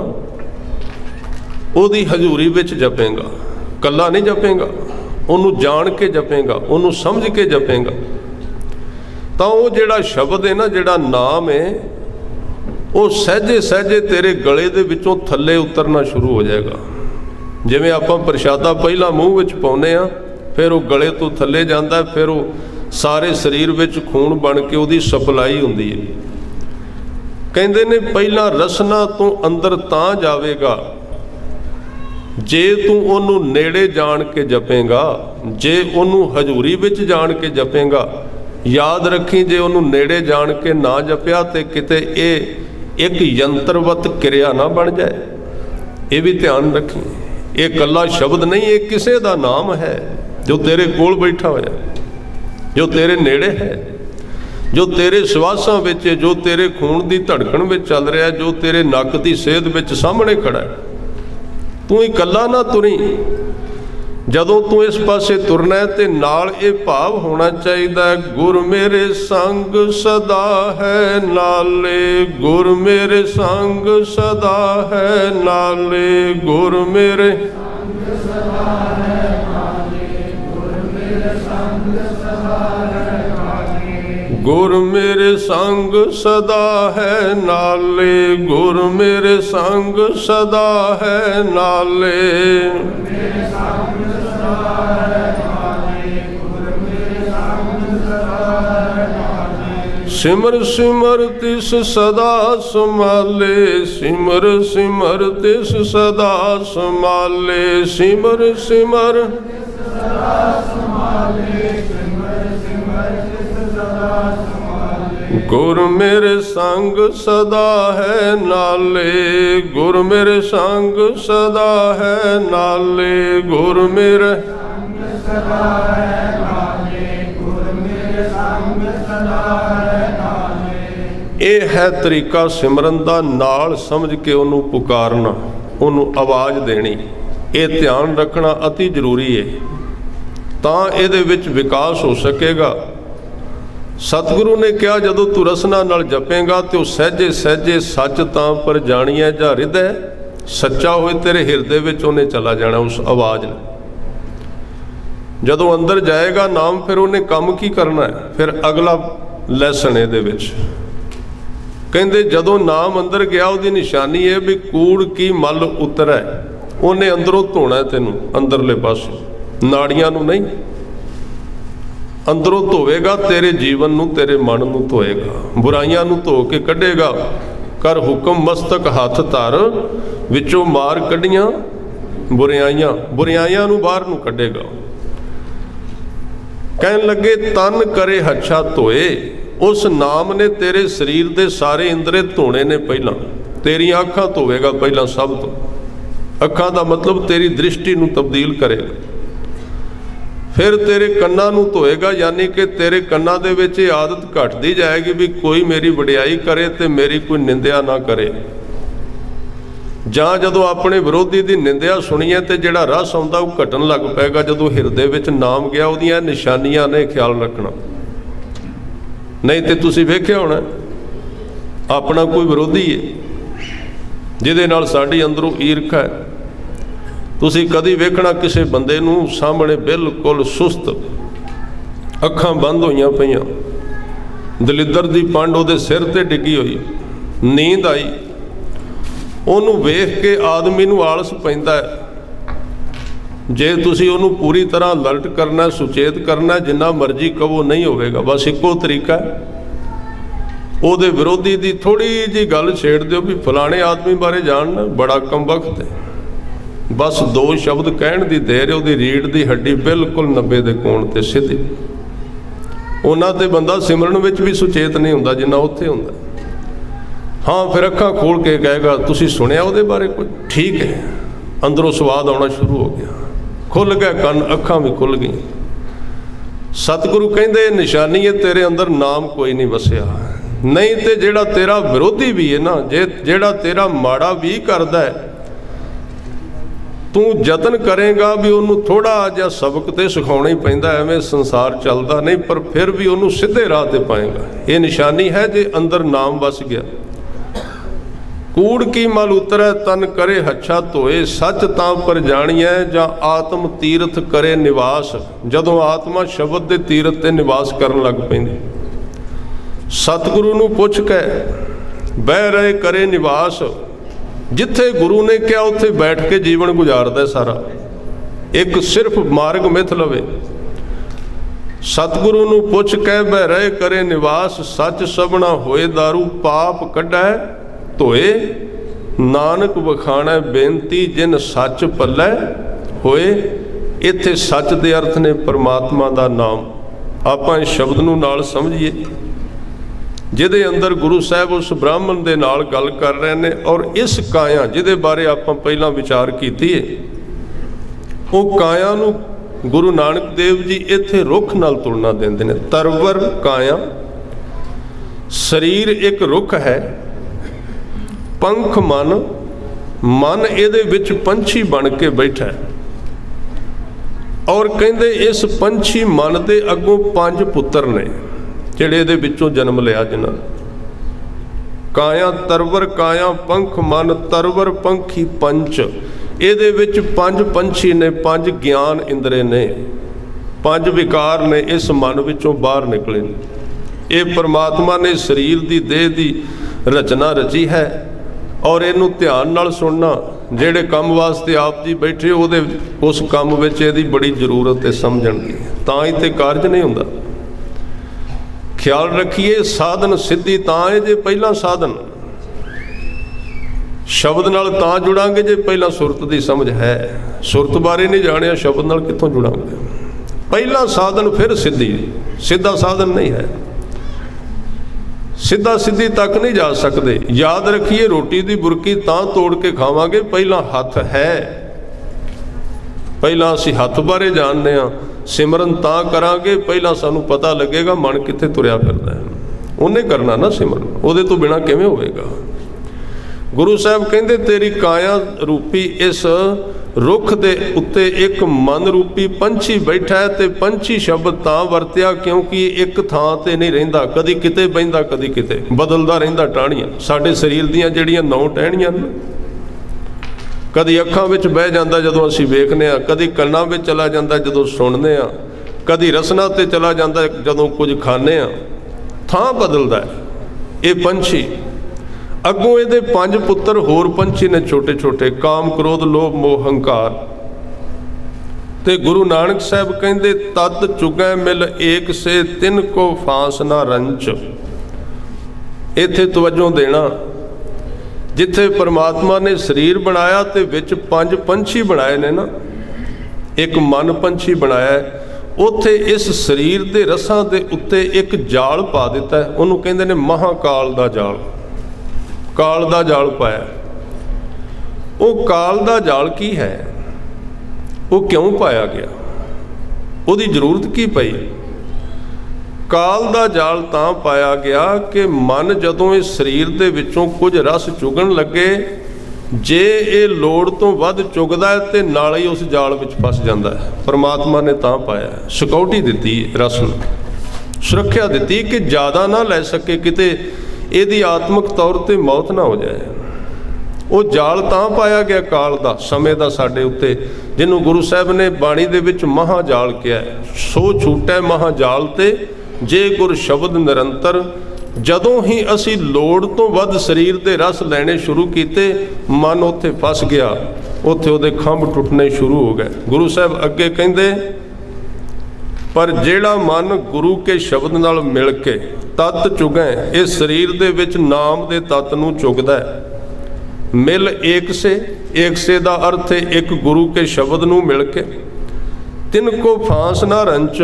उहदी हजूरी विच जपेगा, कल्ला नहीं जपेगा, उहनूं जान के जपेगा, उहनूं समझ के जपेगा। ਤਾਂ ਉਹ ਜਿਹੜਾ ਸ਼ਬਦ ਹੈ ਨਾ, ਜਿਹੜਾ ਨਾਮ ਹੈ, ਉਹ ਸਹਿਜੇ ਸਹਿਜੇ ਤੇਰੇ ਗਲੇ ਦੇ ਵਿੱਚੋਂ ਥੱਲੇ ਉਤਰਨਾ ਸ਼ੁਰੂ ਹੋ ਜਾਏਗਾ। ਜਿਵੇਂ ਆਪਾਂ ਪ੍ਰਸ਼ਾਦਾ ਪਹਿਲਾਂ ਮੂੰਹ ਵਿੱਚ ਪਾਉਂਦੇ ਹਾਂ, ਫਿਰ ਉਹ ਗਲੇ ਤੋਂ ਥੱਲੇ ਜਾਂਦਾ, ਫਿਰ ਉਹ ਸਾਰੇ ਸਰੀਰ ਵਿੱਚ ਖੂਨ ਬਣ ਕੇ ਉਹਦੀ ਸਪਲਾਈ ਹੁੰਦੀ ਹੈ। ਕਹਿੰਦੇ ਨੇ ਪਹਿਲਾਂ ਰਸਨਾ ਤੋਂ ਅੰਦਰ ਤਾਂ ਜਾਵੇਗਾ ਜੇ ਤੂੰ ਉਹਨੂੰ ਨੇੜੇ ਜਾਣ ਕੇ ਜਪੇਂਗਾ, ਜੇ ਉਹਨੂੰ ਹਜ਼ੂਰੀ ਵਿੱਚ ਜਾਣ ਕੇ ਜਪੇਂਗਾ। ਯਾਦ ਰੱਖੀ, ਜੇ ਉਹਨੂੰ ਨੇੜੇ ਜਾਣ ਕੇ ਨਾ ਜਪਿਆ ਤੇ ਕਿਤੇ ਇਹ ਇੱਕ ਯੰਤਰਵਤ ਕਿਰਿਆ ਨਾ ਬਣ ਜਾਏ। ਇਹ ਵੀ ਧਿਆਨ ਰੱਖੀ, ਇਹ ਇਕੱਲਾ ਸ਼ਬਦ ਨਹੀਂ, ਇਹ ਕਿਸੇ ਦਾ ਨਾਮ ਹੈ ਜੋ ਤੇਰੇ ਕੋਲ ਬੈਠਾ ਹੋਇਆ, ਜੋ ਤੇਰੇ ਨੇੜੇ ਹੈ, ਜੋ ਤੇਰੇ ਸਵਾਸਾਂ ਵਿੱਚ, ਜੋ ਤੇਰੇ ਖੂਨ ਦੀ ਧੜਕਣ ਵਿੱਚ ਚੱਲ ਰਿਹਾ, ਜੋ ਤੇਰੇ ਨੱਕ ਦੀ ਸੇਧ ਵਿੱਚ ਸਾਹਮਣੇ ਖੜਾ ਹੈ। ਤੂੰ ਇਕੱਲਾ ਨਾ ਤੁਰੀ। ਜਦੋਂ ਤੂੰ ਇਸ ਪਾਸੇ ਤੁਰਨਾ ਹੈ ਤੇ ਨਾਲ ਇਹ ਭਾਵ ਹੋਣਾ ਚਾਹੀਦਾ, ਗੁਰ ਮੇਰੇ ਸੰਗ ਸਦਾ ਹੈ ਨਾਲੇ, ਗੁਰ ਮੇਰੇ ਸੰਗ ਸਦਾ ਹੈ ਨਾਲੇ, ਗੁਰ ਮੇਰੇ ਸੰਗ ਸਦਾ ਹੈ ਨਾਲੇ, ਗੁਰ ਮੇਰੇ ਸੰਗ ਸਦਾ ਹੈ ਨਾਲੇ, ਗੁਰ ਮੇਰੇ ਸੰਗ ਸਦਾ ਹੈ ਨਾਲੇ, ਗੁਰ ਮੇਰੇ ਸੰਗ ਸਦਾ ਹੈ ਨਾਲੇ। ਸਿਮਰ ਸਿਮਰ ਤਿਸ ਸਦਾ ਸੰਭਾਲੇ, ਸਿਮਰ ਸਿਮਰ ਤਿਸ ਸਦਾ ਸੰਭਾਲੇ, ਸਿਮਰ ਸਿਮਰ ਸਦਾ ਸੰਭਾਲੇ, ਸਿਮਰ ਸਿਮਰ ਤਿਸ ਸਦਾ ਸੰਭਾਲੇ। ਗੁਰ ਮੇਰੇ ਸੰਗ ਸਦਾ ਹੈ ਨਾਲੇ, ਗੁਰ ਮੇਰੇ ਸੰਗ ਸਦਾ ਹੈ ਨਾਲੇ, ਗੁਰ ਮੇਰੇ ਸੰਗ ਸਦਾ ਹੈ ਨਾਲੇ, ਗੁਰ ਮੇਰੇ ਸੰਗ ਸਦਾ ਹੈ ਨਾਲੇ। ਇਹ ਹੈ ਤਰੀਕਾ ਸਿਮਰਨ ਦਾ। ਨਾਲ ਸਮਝ ਕੇ ਉਹਨੂੰ ਪੁਕਾਰਨਾ, ਉਹਨੂੰ ਆਵਾਜ਼ ਦੇਣੀ, ਇਹ ਧਿਆਨ ਰੱਖਣਾ ਅਤੀ ਜ਼ਰੂਰੀ ਹੈ, ਤਾਂ ਇਹਦੇ ਵਿੱਚ ਵਿਕਾਸ ਹੋ ਸਕੇਗਾ। ਸਤਿਗੁਰੂ ਨੇ ਕਿਹਾ, ਜਦੋਂ ਤੂੰ ਰਸਨਾ ਨਾਲ ਜਪੇਂਗਾ ਤੇ ਉਹ ਸਹਿਜੇ ਸਹਿਜੇ ਸੱਚ ਤਾਂ ਪਰ ਜਾਣੀਐ ਜਾਂ ਹਿਰਦੈ ਸੱਚਾ ਹੋਏ, ਤੇਰੇ ਹਿਰਦੇ ਵਿੱਚ ਉਹਨੇ ਚਲਾ ਜਾਣਾ ਉਸ ਆਵਾਜ਼ ਨੇ। ਜਦੋਂ ਅੰਦਰ ਜਾਏਗਾ ਨਾਮ, ਫਿਰ ਉਹਨੇ ਕੰਮ ਕੀ ਕਰਨਾ ਹੈ? ਫਿਰ ਅਗਲਾ ਲੈਸਨ ਇਹਦੇ ਵਿੱਚ ਕਹਿੰਦੇ, ਜਦੋਂ ਨਾਮ ਅੰਦਰ ਗਿਆ ਉਹਦੀ ਨਿਸ਼ਾਨੀ ਹੈ ਵੀ ਕੂੜ ਕੀ ਮਲ ਉਤਰੈ। ਉਹਨੇ ਅੰਦਰੋਂ ਧੋਣਾ ਤੈਨੂੰ, ਅੰਦਰਲੇ ਪਾਸੇ, ਨਾੜੀਆਂ ਨੂੰ ਨਹੀਂ, ਅੰਦਰੋਂ ਧੋਵੇਗਾ, ਤੇਰੇ ਜੀਵਨ ਨੂੰ, ਤੇਰੇ ਮਨ ਨੂੰ ਧੋਏਗਾ, ਬੁਰਾਈਆਂ ਨੂੰ ਧੋ ਕੇ ਕੱਢੇਗਾ। ਕਰ ਹੁਕਮ ਮਸਤਕ ਹੱਥ ਧਰ, ਵਿੱਚੋਂ ਮਾਰ ਕੱਢੀਆਂ ਬੁਰਾਈਆਂ, ਬੁਰਾਈਆਂ ਨੂੰ ਬਾਹਰ ਨੂੰ ਕੱਢੇਗਾ। ਕਹਿਣ ਲੱਗੇ, ਤਨ ਕਰੇ ਹੱਛਾ ਧੋਏ। ਉਸ ਨਾਮ ਨੇ ਤੇਰੇ ਸਰੀਰ ਦੇ ਸਾਰੇ ਇੰਦਰੇ ਧੋਣੇ ਨੇ। ਪਹਿਲਾਂ ਤੇਰੀਆਂ ਅੱਖਾਂ ਧੋਵੇਗਾ, ਪਹਿਲਾਂ ਸਭ ਤੋਂ। ਅੱਖਾਂ ਦਾ ਮਤਲਬ ਤੇਰੀ ਦ੍ਰਿਸ਼ਟੀ ਨੂੰ ਤਬਦੀਲ ਕਰੇਗਾ। ਫਿਰ ਤੇਰੇ ਕੰਨਾਂ ਨੂੰ ਧੋਏਗਾ, ਯਾਨੀ ਕਿ ਤੇਰੇ ਕੰਨਾਂ ਦੇ ਵਿੱਚ ਇਹ ਆਦਤ ਘਟਦੀ ਜਾਏਗੀ ਵੀ ਕੋਈ ਮੇਰੀ ਵਡਿਆਈ ਕਰੇ ਤੇ ਮੇਰੀ ਕੋਈ ਨਿੰਦਿਆ ਨਾ ਕਰੇ। ਜਾਂ ਜਦੋਂ ਆਪਣੇ ਵਿਰੋਧੀ ਦੀ ਨਿੰਦਿਆ ਸੁਣੀਏ ਤੇ ਜਿਹੜਾ ਰਸ ਆਉਂਦਾ ਉਹ ਘਟਣ ਲੱਗ ਪਏਗਾ। ਜਦੋਂ ਹਿਰਦੇ ਵਿੱਚ ਨਾਮ ਗਿਆ, ਉਹਦੀਆਂ ਨਿਸ਼ਾਨੀਆਂ ਨੇ, ਖਿਆਲ ਰੱਖਣਾ। ਨਹੀਂ ਤੇ ਤੁਸੀਂ ਵੇਖਿਆ ਹੋਣਾ, ਆਪਣਾ ਕੋਈ ਵਿਰੋਧੀ ਹੈ ਜਿਹਦੇ ਨਾਲ ਸਾਡੀ ਅੰਦਰੋਂ ਈਰਖਾ ਹੈ। ਤੁਸੀਂ ਕਦੀ ਵੇਖਣਾ ਕਿਸੇ ਬੰਦੇ ਨੂੰ ਸਾਹਮਣੇ ਬਿਲਕੁਲ ਸੁਸਤ, ਅੱਖਾਂ ਬੰਦ ਹੋਈਆਂ ਪਈਆਂ, ਦਲਿੱਦਰ ਦੀ ਪੰਡ ਉਹਦੇ ਸਿਰ ਤੇ ਡਿੱਗੀ ਹੋਈ, ਨੀਂਦ ਆਈ, ਉਹਨੂੰ ਵੇਖ ਕੇ ਆਦਮੀ ਨੂੰ ਆਲਸ ਪੈਂਦਾ ਹੈ। ਜੇ ਤੁਸੀਂ ਉਹਨੂੰ ਪੂਰੀ ਤਰ੍ਹਾਂ ਅਲਰਟ ਕਰਨਾ, ਸੁਚੇਤ ਕਰਨਾ, ਜਿੰਨਾ ਮਰਜ਼ੀ ਕਹੋ ਨਹੀਂ ਹੋਵੇਗਾ। ਬਸ ਇੱਕੋ ਤਰੀਕਾ, ਉਹਦੇ ਵਿਰੋਧੀ ਦੀ ਥੋੜੀ ਜਿਹੀ ਗੱਲ ਛੇੜ ਦਿਓ ਵੀ ਫਲਾਣੇ ਆਦਮੀ ਬਾਰੇ ਜਾਣਨਾ, ਬੜਾ ਕਮਬਖਤ ਹੈ। ਬਸ ਦੋ ਸ਼ਬਦ ਕਹਿਣ ਦੀ ਦੇਰ, ਉਹਦੀ ਰੀੜ ਦੀ ਹੱਡੀ ਬਿਲਕੁਲ 90 ਦੇ ਕੋਣ ਤੇ ਸਿੱਧੀ। ਉਹਨਾਂ ਤੇ ਬੰਦਾ ਸਿਮਰਨ ਵਿੱਚ ਵੀ ਸੁਚੇਤ ਨਹੀਂ ਹੁੰਦਾ ਜਿੰਨਾ ਉੱਥੇ ਹੁੰਦਾ। ਹਾਂ, ਫਿਰ ਅੱਖਾਂ ਖੋਲ ਕੇ ਕਹੇਗਾ, ਤੁਸੀਂ ਸੁਣਿਆ ਉਹਦੇ ਬਾਰੇ ਕੁਝ? ਠੀਕ ਹੈ, ਅੰਦਰੋਂ ਸਵਾਦ ਆਉਣਾ ਸ਼ੁਰੂ ਹੋ ਗਿਆ, ਖੁੱਲ ਗਿਆ ਕੰਨ, ਅੱਖਾਂ ਵੀ ਖੁੱਲ ਗਈਆਂ। ਸਤਿਗੁਰੂ ਕਹਿੰਦੇ, ਨਿਸ਼ਾਨੀ ਹੈ ਤੇਰੇ ਅੰਦਰ ਨਾਮ ਕੋਈ ਨਹੀਂ ਵਸਿਆ। ਨਹੀਂ ਤੇ ਜਿਹੜਾ ਤੇਰਾ ਵਿਰੋਧੀ ਵੀ ਹੈ ਨਾ, ਜਿਹੜਾ ਤੇਰਾ ਮਾੜਾ ਵੀ ਕਰਦਾ ਹੈ, ਤੂੰ ਯਤਨ ਕਰੇਗਾ ਵੀ ਉਹਨੂੰ ਥੋੜਾ ਜਿਹਾ ਸਬਕ ਤੇ ਸਿਖਾਉਣਾ ਹੀ ਪੈਂਦਾ, ਐਵੇਂ ਸੰਸਾਰ ਚੱਲਦਾ ਨਹੀਂ, ਪਰ ਫਿਰ ਵੀ ਉਹਨੂੰ ਸਿੱਧੇ ਰਾਹ ਤੇ ਪਾਏਗਾ। ਇਹ ਨਿਸ਼ਾਨੀ ਹੈ ਜੇ ਅੰਦਰ ਨਾਮ ਵਸ ਗਿਆ। ਕੂੜ ਕੀ ਮਲ ਉਤਰੈ, ਤਨ ਕਰੇ ਹੱਛਾ ਧੋਏ, ਸੱਚ ਤਾਂ ਪਰ ਜਾਣੀਐ, ਜਾਂ ਆਤਮ ਤੀਰਥ ਕਰੇ ਨਿਵਾਸ। ਜਦੋਂ ਆਤਮਾ ਸ਼ਬਦ ਦੇ ਤੀਰਥ ਤੇ ਨਿਵਾਸ ਕਰਨ ਲੱਗ ਪੈਂਦੀ, सतगुरु नूं पुछ के बह रहे करे निवास, जिथे गुरु ने कहा उत्थे बैठ के जीवन गुजारदा सारा, एक सिर्फ मार्ग मिथ लवे। सतगुरु नूं पुछ के बह रहे करे निवास, सच सबना होए दारू, पाप कढै धोए नानक वखाणै बेनती, जिन सच पल्लै होए। इत्थे सच दे अर्थ ने परमात्मा दा नाम। आपां इस शब्द नूं नाल समझिए, जिहदे अंदर गुरु साहब उस ब्राह्मण दे नाल गल कर रहे ने, और इस काया जिहदे बारे आपां पहिलां विचार कीती है, ਉਹ ਕਾਇਆ ਨੂੰ गुरु नानक देव जी इत्थे रुख नाल तुलना देंदे ने। तरवर काया, शरीर एक रुख है, पंख मन, मन इहदे विच पंछी बन के बैठा है। और कहंदे इस पंछी मन दे अगों 5 पुत्र ने जिहड़े इहदे विचों जन्म लिया, जिन्हां काया तरवर काया पंख मन तरवर पंखी पंच। ਇਹਦੇ ਵਿੱਚ 5 ਪੰਛੀ ਨੇ, 5 ਗਿਆਨ ਇੰਦਰੇ ਨੇ, 5 ਵਿਕਾਰ ਨੇ ਇਸ ਮਨ ਵਿੱਚੋਂ ਬਾਹਰ ਨਿਕਲੇ ਨੇ। ਇਹ ਪਰਮਾਤਮਾ ਨੇ ਸਰੀਰ ਦੀ ਦੇਹ ਦੀ ਰਚਨਾ ਰਚੀ ਹੈ, ਔਰ ਇਹਨੂੰ ਧਿਆਨ ਨਾਲ ਸੁਣਨਾ। ਜਿਹੜੇ ਕੰਮ ਵਾਸਤੇ ਆਪ ਜੀ ਬੈਠੇ ਉਹਦੇ ਉਸ ਕੰਮ ਵਿੱਚ ਇਹਦੀ ਬੜੀ ਜ਼ਰੂਰਤ ਹੈ ਸਮਝਣ ਦੀ, ਤਾਂ ਹੀ ਤੇ ਕਾਰਜ ਨਹੀਂ ਹੁੰਦਾ। ਖਿਆਲ ਰੱਖੀਏ, ਸਾਧਨ ਸਿੱਧੀ ਤਾਂ ਹੈ ਜੇ ਪਹਿਲਾਂ ਸਾਧਨ शब्द नाल तां जुड़ांगे जे पहला सुरत की समझ है। सुरत बारे नहीं जानिया, शब्द नाल कित्थों जुड़ांगे? पहला साधन फिर सिद्धि, सीधा साधन नहीं है। सीधा सिद्धि तक नहीं जा सकते। याद रखिए, रोटी की बुरकी तां तोड़ के खावांगे पहला हथ है। पहला असीं हथ बारे जानने आ, सिमरन तां करांगे पहला सानू पता लगेगा मन कित्थे तुरिया फिरदा है। उन्हें करना ना सिमरन, उहदे तो बिना किवें होवेगा? गुरु साहब कहते तेरी काया रूपी इस रुख दे उत्ते एक मन रूपी पंछी बैठा है। ते पंछी शब्द तां वरतिया क्योंकि एक थां ते नहीं रहिंदा, कदी किते बहिंदा कदी किते, बदलदा रहिंदा टाहणियां। साडे शरीर दीयां जिहड़ियां 9 टहणियां ने, कदी अखां विच बह जांदा जदों असीं वेखने आ, कदी कंनां विच चला जांदा जदों सुणने आ, कदी रसना ते चला जांदा जदों कुछ खाने आ। थां बदलदा है ये पंछी। अगों ਇਹਦੇ 5 पुत्र होर पंछी ने छोटे छोटे, काम क्रोध लोभ मोह हंकार। ते गुरु नानक साहब कहते तद चुगै मिल एक से तिन को फांस ना रंच। इत्थे तवज्जो देना, जिथे परमात्मा ने शरीर बनाया ते विच 5 पंछी बनाए ने ना, एक मन पंछी बनाया है, उत्थे इस शरीर दे रसां दे उत्ते एक जाल पा दिता है। उहनूं कहंदे ने महाकाल दा जाल। काल दा जाल पाया। वो काल दा जाल की है? वो क्यों पाया गया? उसकी जरूरत की पई? काल दा जाल तां पाया गया कि मन जदों इस शरीर दे विचों कुछ रस चुगन लगे, जे ये लोड़ तो वध चुगदा है ते नाल ही उस जाल विच फस जांदा है। परमात्मा ने तां पाया, सिक्योरिटी दित्ती, रस नूं सुरक्षा दित्ती कि ज़्यादा ना लै सके, किते ਇਹਦੀ आत्मक तौर पर मौत ना हो जाए। वो जाल तां पाया गया काल दा, समय दा साडे उत्ते, जिन्हों गुरु साहब ने बाणी दे विच महाजाल किया। सो छूटै महाजाल ते जे गुर शब्द निरंतर। जदों ही असी लोड़ तो वध शरीर दे रस लैने शुरू किते, मन उत्थे फस गया, उत्थे उहदे खंभ टुटने शुरू हो गए। गुरु साहब अगे कहंदे पर जेड़ा मन गुरु के शब्द नाल मिल के तत्त चुगै, इस शरीर दे विच नाम दे तत्त नूं चुगदा है। मिल एक से दा अर्थ है एक गुरु के शब्द नूं मिल के। तिनको फांस ना रंच,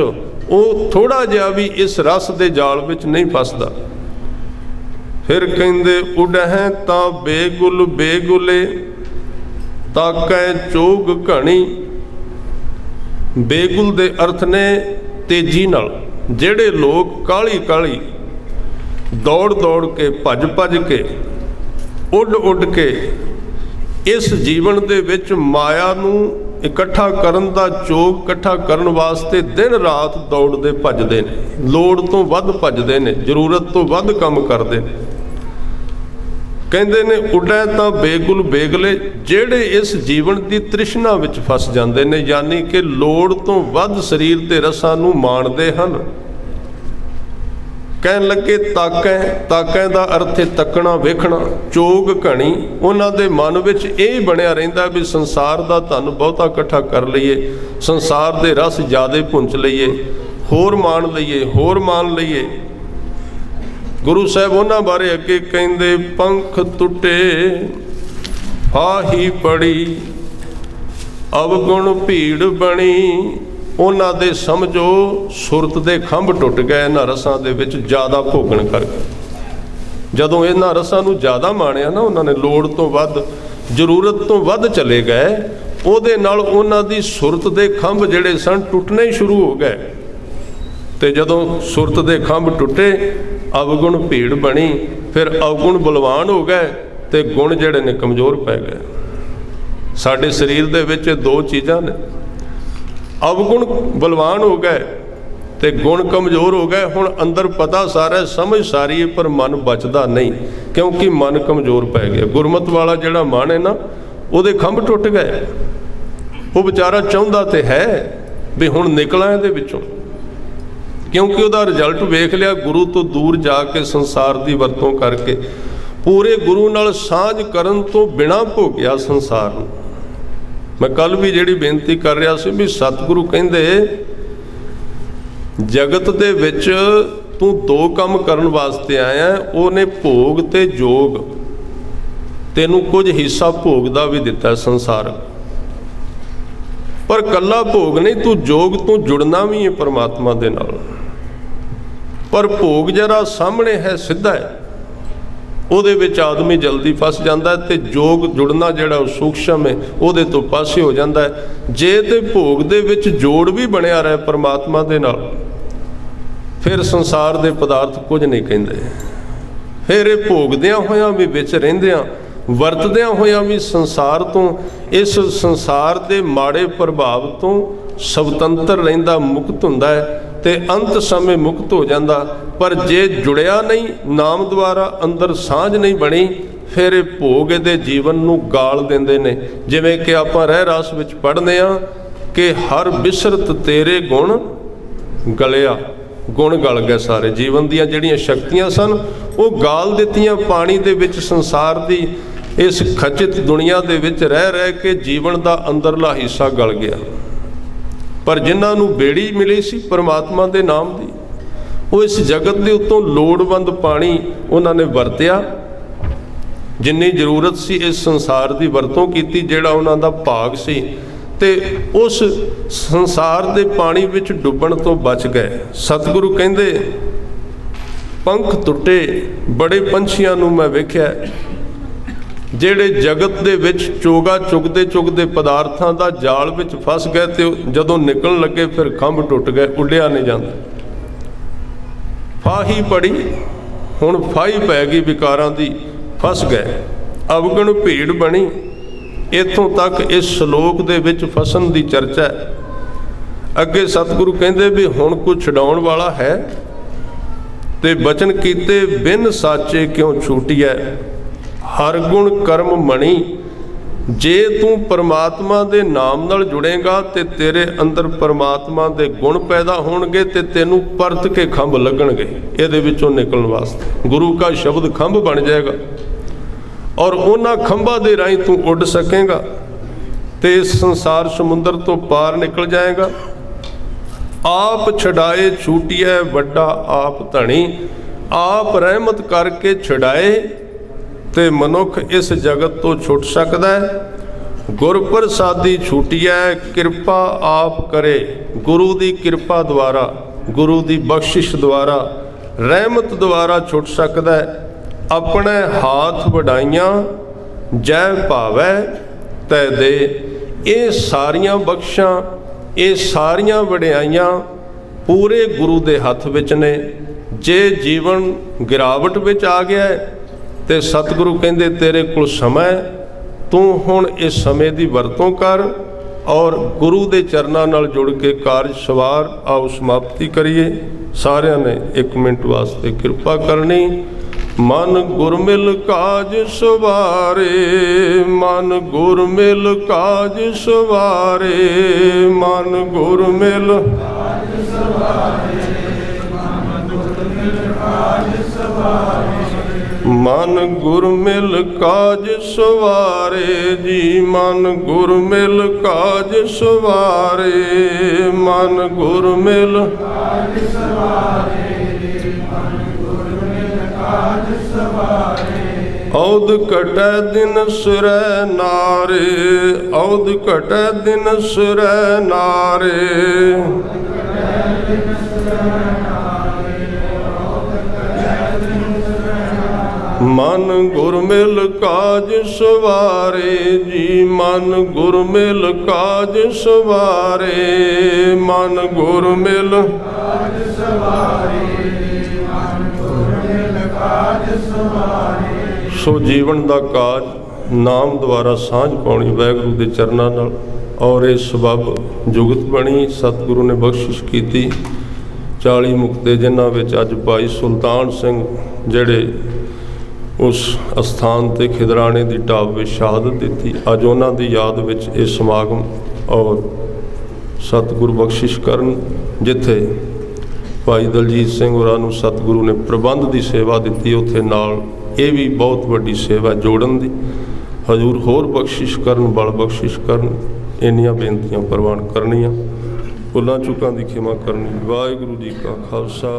वो थोड़ा जिहा भी इस रस दे जाल विच नहीं फसदा। फिर कहंदे उडह तां बेगुल बेगुले, ताकै चोग घणी। बेगुल दे अर्थ ने तेजी नाल। ਜਿਹੜੇ लोग काली काली दौड़ दौड़ के भज भज के उड उड के इस जीवन दे विच माया नूं इकट्ठा करन दा चोग इकट्ठा करन वास्ते दिन रात दौड़ते भजदे ने, लोड़ तो वध भजदे ने, जरूरत तो वध काम करदे ने। कहंदे ने उडै तां बेगुल बेगले, ਜਿਹੜੇ इस जीवन की तृष्णा विच फस जाते हैं, यानी कि लोड़ तो वध शरीर के रसां नूं माणदे हन। ਕਹਿਣ ਲੱਗੇ ਤਾਕੈ, ਤਾਕੈ ਦਾ ਅਰਥ ਹੈ ਤੱਕਣਾ, ਵੇਖਣਾ। ਚੋਗ ਘਣੀ, ਉਹਨਾਂ ਦੇ ਮਨ ਵਿੱਚ ਇਹ ਬਣਿਆ ਰਹਿੰਦਾ ਵੀ ਸੰਸਾਰ ਦਾ ਧਨ ਬਹੁਤਾ ਇਕੱਠਾ ਕਰ ਲਈਏ, ਸੰਸਾਰ ਦੇ ਰਸ ਜ਼ਿਆਦੇ ਪੁੰਚ ਲਈਏ, ਹੋਰ ਮਾਣ ਲਈਏ, ਹੋਰ ਮਾਣ ਲਈਏ। ਗੁਰੂ ਸਾਹਿਬ ਉਹਨਾਂ ਬਾਰੇ ਅੱਗੇ ਕਹਿੰਦੇ, ਪੰਖ ਟੁੱਟੇ ਫਾਹੀ ਪੜੀ, ਅਵਗੁਣ ਭੀੜ ਬਣੀ। ਉਹਨਾਂ ਦੇ ਸਮਝੋ ਸੁਰਤ ਦੇ ਖੰਭ ਟੁੱਟ ਗਏ ਇਹਨਾਂ ਰਸਾਂ ਦੇ ਵਿੱਚ ਜ਼ਿਆਦਾ ਭੋਗਣ ਕਰਕੇ। ਜਦੋਂ ਇਹਨਾਂ ਰਸਾਂ ਨੂੰ ਜ਼ਿਆਦਾ ਮਾਣਿਆ ਨਾ ਉਹਨਾਂ ਨੇ, ਲੋੜ ਤੋਂ ਵੱਧ, ਜ਼ਰੂਰਤ ਤੋਂ ਵੱਧ ਚਲੇ ਗਏ, ਉਹਦੇ ਨਾਲ ਉਹਨਾਂ ਦੀ ਸੁਰਤ ਦੇ ਖੰਭ ਜਿਹੜੇ ਸਨ ਟੁੱਟਣੇ ਹੀ ਸ਼ੁਰੂ ਹੋ ਗਏ। ਤੇ ਜਦੋਂ ਸੁਰਤ ਦੇ ਖੰਭ ਟੁੱਟੇ, ਅਵਗੁਣ ਭੀੜ ਬਣੀ, ਫਿਰ ਅਵਗੁਣ ਬਲਵਾਨ ਹੋ ਗਏ ਤੇ ਗੁਣ ਜਿਹੜੇ ਨੇ ਕਮਜ਼ੋਰ ਪੈ ਗਏ। ਸਾਡੇ ਸਰੀਰ ਦੇ ਵਿੱਚ ਦੋ ਚੀਜ਼ਾਂ ਨੇ, ਅਵਗੁਣ ਬਲਵਾਨ ਹੋ ਗਏ ਤੇ ਗੁਣ ਕਮਜ਼ੋਰ ਹੋ ਗਏ। ਹੁਣ ਅੰਦਰ ਪਤਾ ਸਾਰਾ, ਸਮਝ ਸਾਰੀ ਹੈ, ਪਰ ਮਨ ਬਚਦਾ ਨਹੀਂ, ਕਿਉਂਕਿ ਮਨ ਕਮਜ਼ੋਰ ਪੈ ਗਿਆ। ਗੁਰਮਤਿ ਵਾਲਾ ਜਿਹੜਾ ਮਨ ਹੈ ਨਾ, ਉਹਦੇ ਖੰਭ ਟੁੱਟ ਗਏ। ਉਹ ਵਿਚਾਰਾ ਚਾਹੁੰਦਾ ਤੇ ਹੈ ਵੀ ਹੁਣ ਨਿਕਲਾਂ ਇਹਦੇ ਵਿੱਚੋਂ, ਕਿਉਂਕਿ ਉਹਦਾ ਰਿਜ਼ਲਟ ਵੇਖ ਲਿਆ। ਗੁਰੂ ਤੋਂ ਦੂਰ ਜਾ ਕੇ ਸੰਸਾਰ ਦੀ ਵਰਤੋਂ ਕਰਕੇ, ਪੂਰੇ ਗੁਰੂ ਨਾਲ ਸਾਂਝ ਕਰਨ ਤੋਂ ਬਿਨਾਂ ਭੋਗਿਆ ਸੰਸਾਰ ਨੂੰ। ਮੈਂ ਕੱਲ ਵੀ ਜਿਹੜੀ ਬੇਨਤੀ ਕਰ ਰਿਹਾ ਸੀ ਵੀ ਸਤਿਗੁਰੂ ਕਹਿੰਦੇ ਜਗਤ ਦੇ ਵਿੱਚ ਤੂੰ ਦੋ ਕੰਮ ਕਰਨ ਵਾਸਤੇ ਆਇਆ, ਉਹਨੇ ਭੋਗ ਤੇ ਜੋਗ। ਤੈਨੂੰ ਕੁਝ ਹਿੱਸਾ ਭੋਗ ਦਾ ਵੀ ਦਿੱਤਾ ਸੰਸਾਰ, ਪਰ ਕੱਲਾ ਭੋਗ ਨਹੀਂ, ਤੂੰ ਜੋਗ ਤੋਂ ਜੁੜਨਾ ਵੀ ਹੈ ਪਰਮਾਤਮਾ ਦੇ ਨਾਲ। ਪਰ ਭੋਗ ਜਰਾ ਸਾਹਮਣੇ ਹੈ, ਸਿੱਧਾ ਹੈ, ਉਹਦੇ ਵਿੱਚ ਆਦਮੀ ਜਲਦੀ ਫਸ ਜਾਂਦਾ ਹੈ, ਤੇ ਜੋਗ ਜੁੜਨਾ ਜਿਹੜਾ ਉਹ ਸੂਖਸ਼ਮ ਹੈ, ਉਹਦੇ ਤੋਂ ਪਾਸੇ ਹੋ ਜਾਂਦਾ ਹੈ। ਜੇ ਤੇ ਭੋਗ ਦੇ ਵਿੱਚ ਜੋੜ ਵੀ ਬਣਿਆ ਰਹੇ ਪਰਮਾਤਮਾ ਦੇ ਨਾਲ, ਫਿਰ ਸੰਸਾਰ ਦੇ ਪਦਾਰਥ ਕੁਝ ਨਹੀਂ ਕਹਿੰਦੇ। ਫਿਰ ਇਹ ਭੋਗਦਿਆਂ ਹੋਇਆਂ ਵੀ ਵਿੱਚ ਰਹਿੰਦਿਆਂ, ਵਰਤਦਿਆਂ ਹੋਇਆਂ ਵੀ ਸੰਸਾਰ ਤੋਂ, ਇਸ ਸੰਸਾਰ ਦੇ ਮਾੜੇ ਪ੍ਰਭਾਵ ਤੋਂ ਸੁਤੰਤਰ ਰਹਿੰਦਾ, ਮੁਕਤ ਹੁੰਦਾ ਹੈ ਤੇ ਅੰਤ ਸਮੇਂ ਮੁਕਤ ਹੋ ਜਾਂਦਾ। ਪਰ ਜੇ ਜੁੜਿਆ ਨਹੀਂ ਨਾਮ ਦੁਆਰਾ, ਅੰਦਰ ਸਾਂਝ ਨਹੀਂ ਬਣੀ, ਫਿਰ ਇਹ ਭੋਗ ਇਹਦੇ ਜੀਵਨ ਨੂੰ ਗਾਲ ਦਿੰਦੇ ਨੇ। ਜਿਵੇਂ ਕਿ ਆਪਾਂ ਰਹਿ ਰਾਸ ਵਿੱਚ ਪੜ੍ਹਦੇ ਹਾਂ ਕਿ ਹਰ ਬਿਸਰਤ ਤੇਰੇ ਗੁਣ ਗਲਿਆ, ਗੁਣ ਗਲ ਗਏ ਸਾਰੇ। ਜੀਵਨ ਦੀਆਂ ਜਿਹੜੀਆਂ ਸ਼ਕਤੀਆਂ ਸਨ ਉਹ ਗਾਲ ਦਿੱਤੀਆਂ ਪਾਣੀ ਦੇ ਵਿੱਚ। ਸੰਸਾਰ ਦੀ ਇਸ ਖਚਿਤ ਦੁਨੀਆ ਦੇ ਵਿੱਚ ਰਹਿ ਕੇ ਜੀਵਨ ਦਾ ਅੰਦਰਲਾ ਹਿੱਸਾ ਗਲ ਗਿਆ। ਪਰ ਜਿਨ੍ਹਾਂ ਨੂੰ ਬੇੜੀ ਮਿਲੀ ਸੀ ਪਰਮਾਤਮਾ ਦੇ ਨਾਮ ਦੀ, ਉਹ ਇਸ ਜਗਤ ਦੇ ਉੱਤੋਂ ਲੋੜਵੰਦ ਪਾਣੀ ਉਹਨਾਂ ਨੇ ਵਰਤਿਆ। ਜਿੰਨੀ ਜ਼ਰੂਰਤ ਸੀ ਇਸ ਸੰਸਾਰ ਦੀ ਵਰਤੋਂ ਕੀਤੀ, ਜਿਹੜਾ ਉਹਨਾਂ ਦਾ ਭਾਗ ਸੀ, ਤੇ ਉਸ ਸੰਸਾਰ ਦੇ ਪਾਣੀ ਵਿੱਚ ਡੁੱਬਣ ਤੋਂ ਬਚ ਗਏ। ਸਤਿਗੁਰੂ ਕਹਿੰਦੇ ਪੰਖ ਟੁੱਟੇ, ਬੜੇ ਪੰਛੀਆਂ ਨੂੰ ਮੈਂ ਵੇਖਿਆ ਜਿਹੜੇ ਜਗਤ ਦੇ ਵਿੱਚ ਚੋਗਾ ਚੁਗਦੇ ਪਦਾਰਥਾਂ ਦਾ ਜਾਲ ਵਿੱਚ ਫਸ ਗਏ, ਤੇ ਜਦੋਂ ਨਿਕਲਣ ਲੱਗੇ ਫਿਰ ਖੰਭ ਟੁੱਟ ਗਏ, ਉੱਡਿਆ ਨਹੀਂ ਜਾਂਦਾ। ਫਾਹੀ ਪੜੀ, ਹੁਣ ਫਾਹੀ ਪੈ ਗਈ ਵਿਕਾਰਾਂ ਦੀ, ਫਸ ਗਏ। ਅਵਗੁਣ ਭੀੜ ਬਣੀ। ਇੱਥੋਂ ਤੱਕ ਇਸ ਸ਼ਲੋਕ ਦੇ ਵਿੱਚ ਫਸਣ ਦੀ ਚਰਚਾ ਹੈ। ਅੱਗੇ ਸਤਿਗੁਰੂ ਕਹਿੰਦੇ ਵੀ ਹੁਣ ਕੋਈ ਛਡਾਉਣ ਵਾਲਾ ਹੈ, ਤੇ ਬਚਨ ਕੀਤੇ ਬਿਨ ਸਾਚੇ ਕਿਉਂ ਛੂਟੀਐ, ਹਰ ਗੁਣ ਕਰਮ ਮਣੀ। ਜੇ ਤੂੰ ਪਰਮਾਤਮਾ ਦੇ ਨਾਮ ਨਾਲ ਜੁੜੇਗਾ ਤੇ ਤੇਰੇ ਅੰਦਰ ਪਰਮਾਤਮਾ ਦੇ ਗੁਣ ਪੈਦਾ ਹੋਣਗੇ, ਤੇ ਤੈਨੂੰ ਪਰਤ ਕੇ ਖੰਭ ਲੱਗਣਗੇ ਇਹਦੇ ਵਿੱਚੋਂ ਨਿਕਲਣ ਵਾਸਤੇ। ਗੁਰੂ ਕਾ ਸ਼ਬਦ ਖੰਭ ਬਣ ਜਾਏਗਾ, ਔਰ ਉਹਨਾਂ ਖੰਭਾਂ ਦੇ ਰਾਹੀਂ ਤੂੰ ਉੱਡ ਸਕੇਗਾ ਤੇ ਇਸ ਸੰਸਾਰ ਸਮੁੰਦਰ ਤੋਂ ਪਾਰ ਨਿਕਲ ਜਾਏਗਾ। ਆਪ ਛਡਾਏ ਛੂਟੀਐ ਵੱਡਾ ਆਪ ਧਣੀ, ਆਪ ਰਹਿਮਤ ਕਰਕੇ ਛਡਾਏ ਤੇ ਮਨੁੱਖ ਇਸ ਜਗਤ ਤੋਂ ਛੁੱਟ ਸਕਦਾ ਹੈ। ਗੁਰ ਪ੍ਰਸਾਦੀ ਛੂਟੀਐ, ਕਿਰਪਾ ਆਪ ਕਰੇ। ਗੁਰੂ ਦੀ ਕਿਰਪਾ ਦੁਆਰਾ, ਗੁਰੂ ਦੀ ਬਖਸ਼ਿਸ਼ ਦੁਆਰਾ, ਰਹਿਮਤ ਦੁਆਰਾ ਛੁੱਟ ਸਕਦਾ ਹੈ। ਆਪਣੇ ਹਾਥ ਵਡਾਈਆਂ ਜੈ ਭਾਵੈ ਤੈ ਦੇ। ਇਹ ਸਾਰੀਆਂ ਬਖਸ਼ਾਂ, ਇਹ ਸਾਰੀਆਂ ਵਡਿਆਈਆਂ ਪੂਰੇ ਗੁਰੂ ਦੇ ਹੱਥ ਵਿੱਚ ਨੇ। ਜੇ ਜੀਵਨ ਗਿਰਾਵਟ ਵਿੱਚ ਆ ਗਿਆ ਤੇ ਸਤਿਗੁਰੂ ਕਹਿੰਦੇ ਤੇਰੇ ਕੋਲ ਸਮਾਂ, ਤੂੰ ਹੁਣ ਇਸ ਸਮੇਂ ਦੀ ਵਰਤੋਂ ਕਰ ਔਰ ਗੁਰੂ ਦੇ ਚਰਨਾਂ ਨਾਲ ਜੁੜ ਕੇ ਕਾਰਜ ਸਵਾਰ। ਆਓ ਸਮਾਪਤੀ ਕਰੀਏ। ਸਾਰਿਆਂ ਨੇ 1 ਮਿੰਟ ਵਾਸਤੇ ਕਿਰਪਾ ਕਰਨੀ। ਮਨ ਗੁਰਮਿਲ ਕਾਜ ਸਵਾਰੇ, ਮਨ ਗੁਰਮਿਲ ਕਾਜ ਸਵਾਰੇ, ਮਨ ਗੁਰਮਿਲ ਕਾਜ ਸਵਾਰੇ, ਮਨ ਗੁਰਮਿਲ ਕਾਜ ਮਨ ਗੁਰ ਮਿਲ ਕਾਜ ਸਵਾਰੇ ਜੀ, ਮਨ ਗੁਰ ਮਿਲ ਕਾਜ ਸਵਾਰੇ, ਮਨ ਗੁਰ ਮਿਲ ਕਾਜ ਸਵਾਰੇ ਜੀ, ਮਨ ਗੁਰ ਮਿਲ ਕਾਜ ਸਵਾਰੇ। ਔਦ ਘਟੈ ਦਿਨ ਸੁਰੈ ਨਾਰੇ, ਔਦ ਘਟੈ ਦਿਨ ਸੁਰੈ ਨਾਰੇ, ਮਨ ਗੁਰ ਮਿਲ ਕਾਜ ਸਵਾਰੇ ਜੀ, ਮਨ ਗੁਰ ਮਿਲ ਕਾਜ ਸਵਾਰੇ, ਮਨ ਗੁਰ ਮਿਲ ਕਾਜ ਸਵਾਰੇ, ਮਨ ਗੁਰ ਮਿਲ ਕਾਜ ਸਵਾਰੇ। ਸੋ ਜੀਵਨ ਦਾ ਕਾਜ ਨਾਮ ਦੁਆਰਾ ਸਾਂਝ ਪਾਉਣੀ ਵਾਹਿਗੁਰੂ ਦੇ ਚਰਨਾਂ ਨਾਲ, ਔਰ ਇਹ ਸਬੱਬ ਜੁਗਤ ਬਣੀ। ਸਤਿਗੁਰੂ ਨੇ ਬਖਸ਼ਿਸ਼ ਕੀਤੀ 40 ਮੁਕਤੇ, ਜਿਨ੍ਹਾਂ ਵਿੱਚ ਅੱਜ ਭਾਈ ਸੁਲਤਾਨ ਸਿੰਘ ਜਿਹੜੇ ਉਸ ਅਸਥਾਨ 'ਤੇ ਖਿਦਰਾਣੇ ਦੀ ਢਾਬ ਵਿੱਚ ਸ਼ਹਾਦਤ ਦਿੱਤੀ, ਅੱਜ ਉਹਨਾਂ ਦੀ ਯਾਦ ਵਿੱਚ ਇਹ ਸਮਾਗਮ। ਔਰ ਸਤਿਗੁਰੂ ਬਖਸ਼ਿਸ਼ ਕਰਨ, ਜਿੱਥੇ ਭਾਈ ਦਲਜੀਤ ਸਿੰਘ ਹੋਰਾਂ ਨੂੰ ਸਤਿਗੁਰੂ ਨੇ ਪ੍ਰਬੰਧ ਦੀ ਸੇਵਾ ਦਿੱਤੀ, ਉੱਥੇ ਨਾਲ ਇਹ ਵੀ ਬਹੁਤ ਵੱਡੀ ਸੇਵਾ ਜੋੜਨ ਦੀ। ਹਜ਼ੂਰ ਹੋਰ ਬਖਸ਼ਿਸ਼ ਕਰਨ, ਬਲ ਬਖਸ਼ਿਸ਼ ਕਰਨ। ਇੰਨੀਆਂ ਬੇਨਤੀਆਂ ਪ੍ਰਵਾਨ ਕਰਨੀਆਂ, ਭੁੱਲਾਂ ਚੁੱਕਾਂ ਦੀ ਖਿਮਾ ਕਰਨੀ। ਵਾਹਿਗੁਰੂ ਜੀ ਕਾ ਖਾਲਸਾ।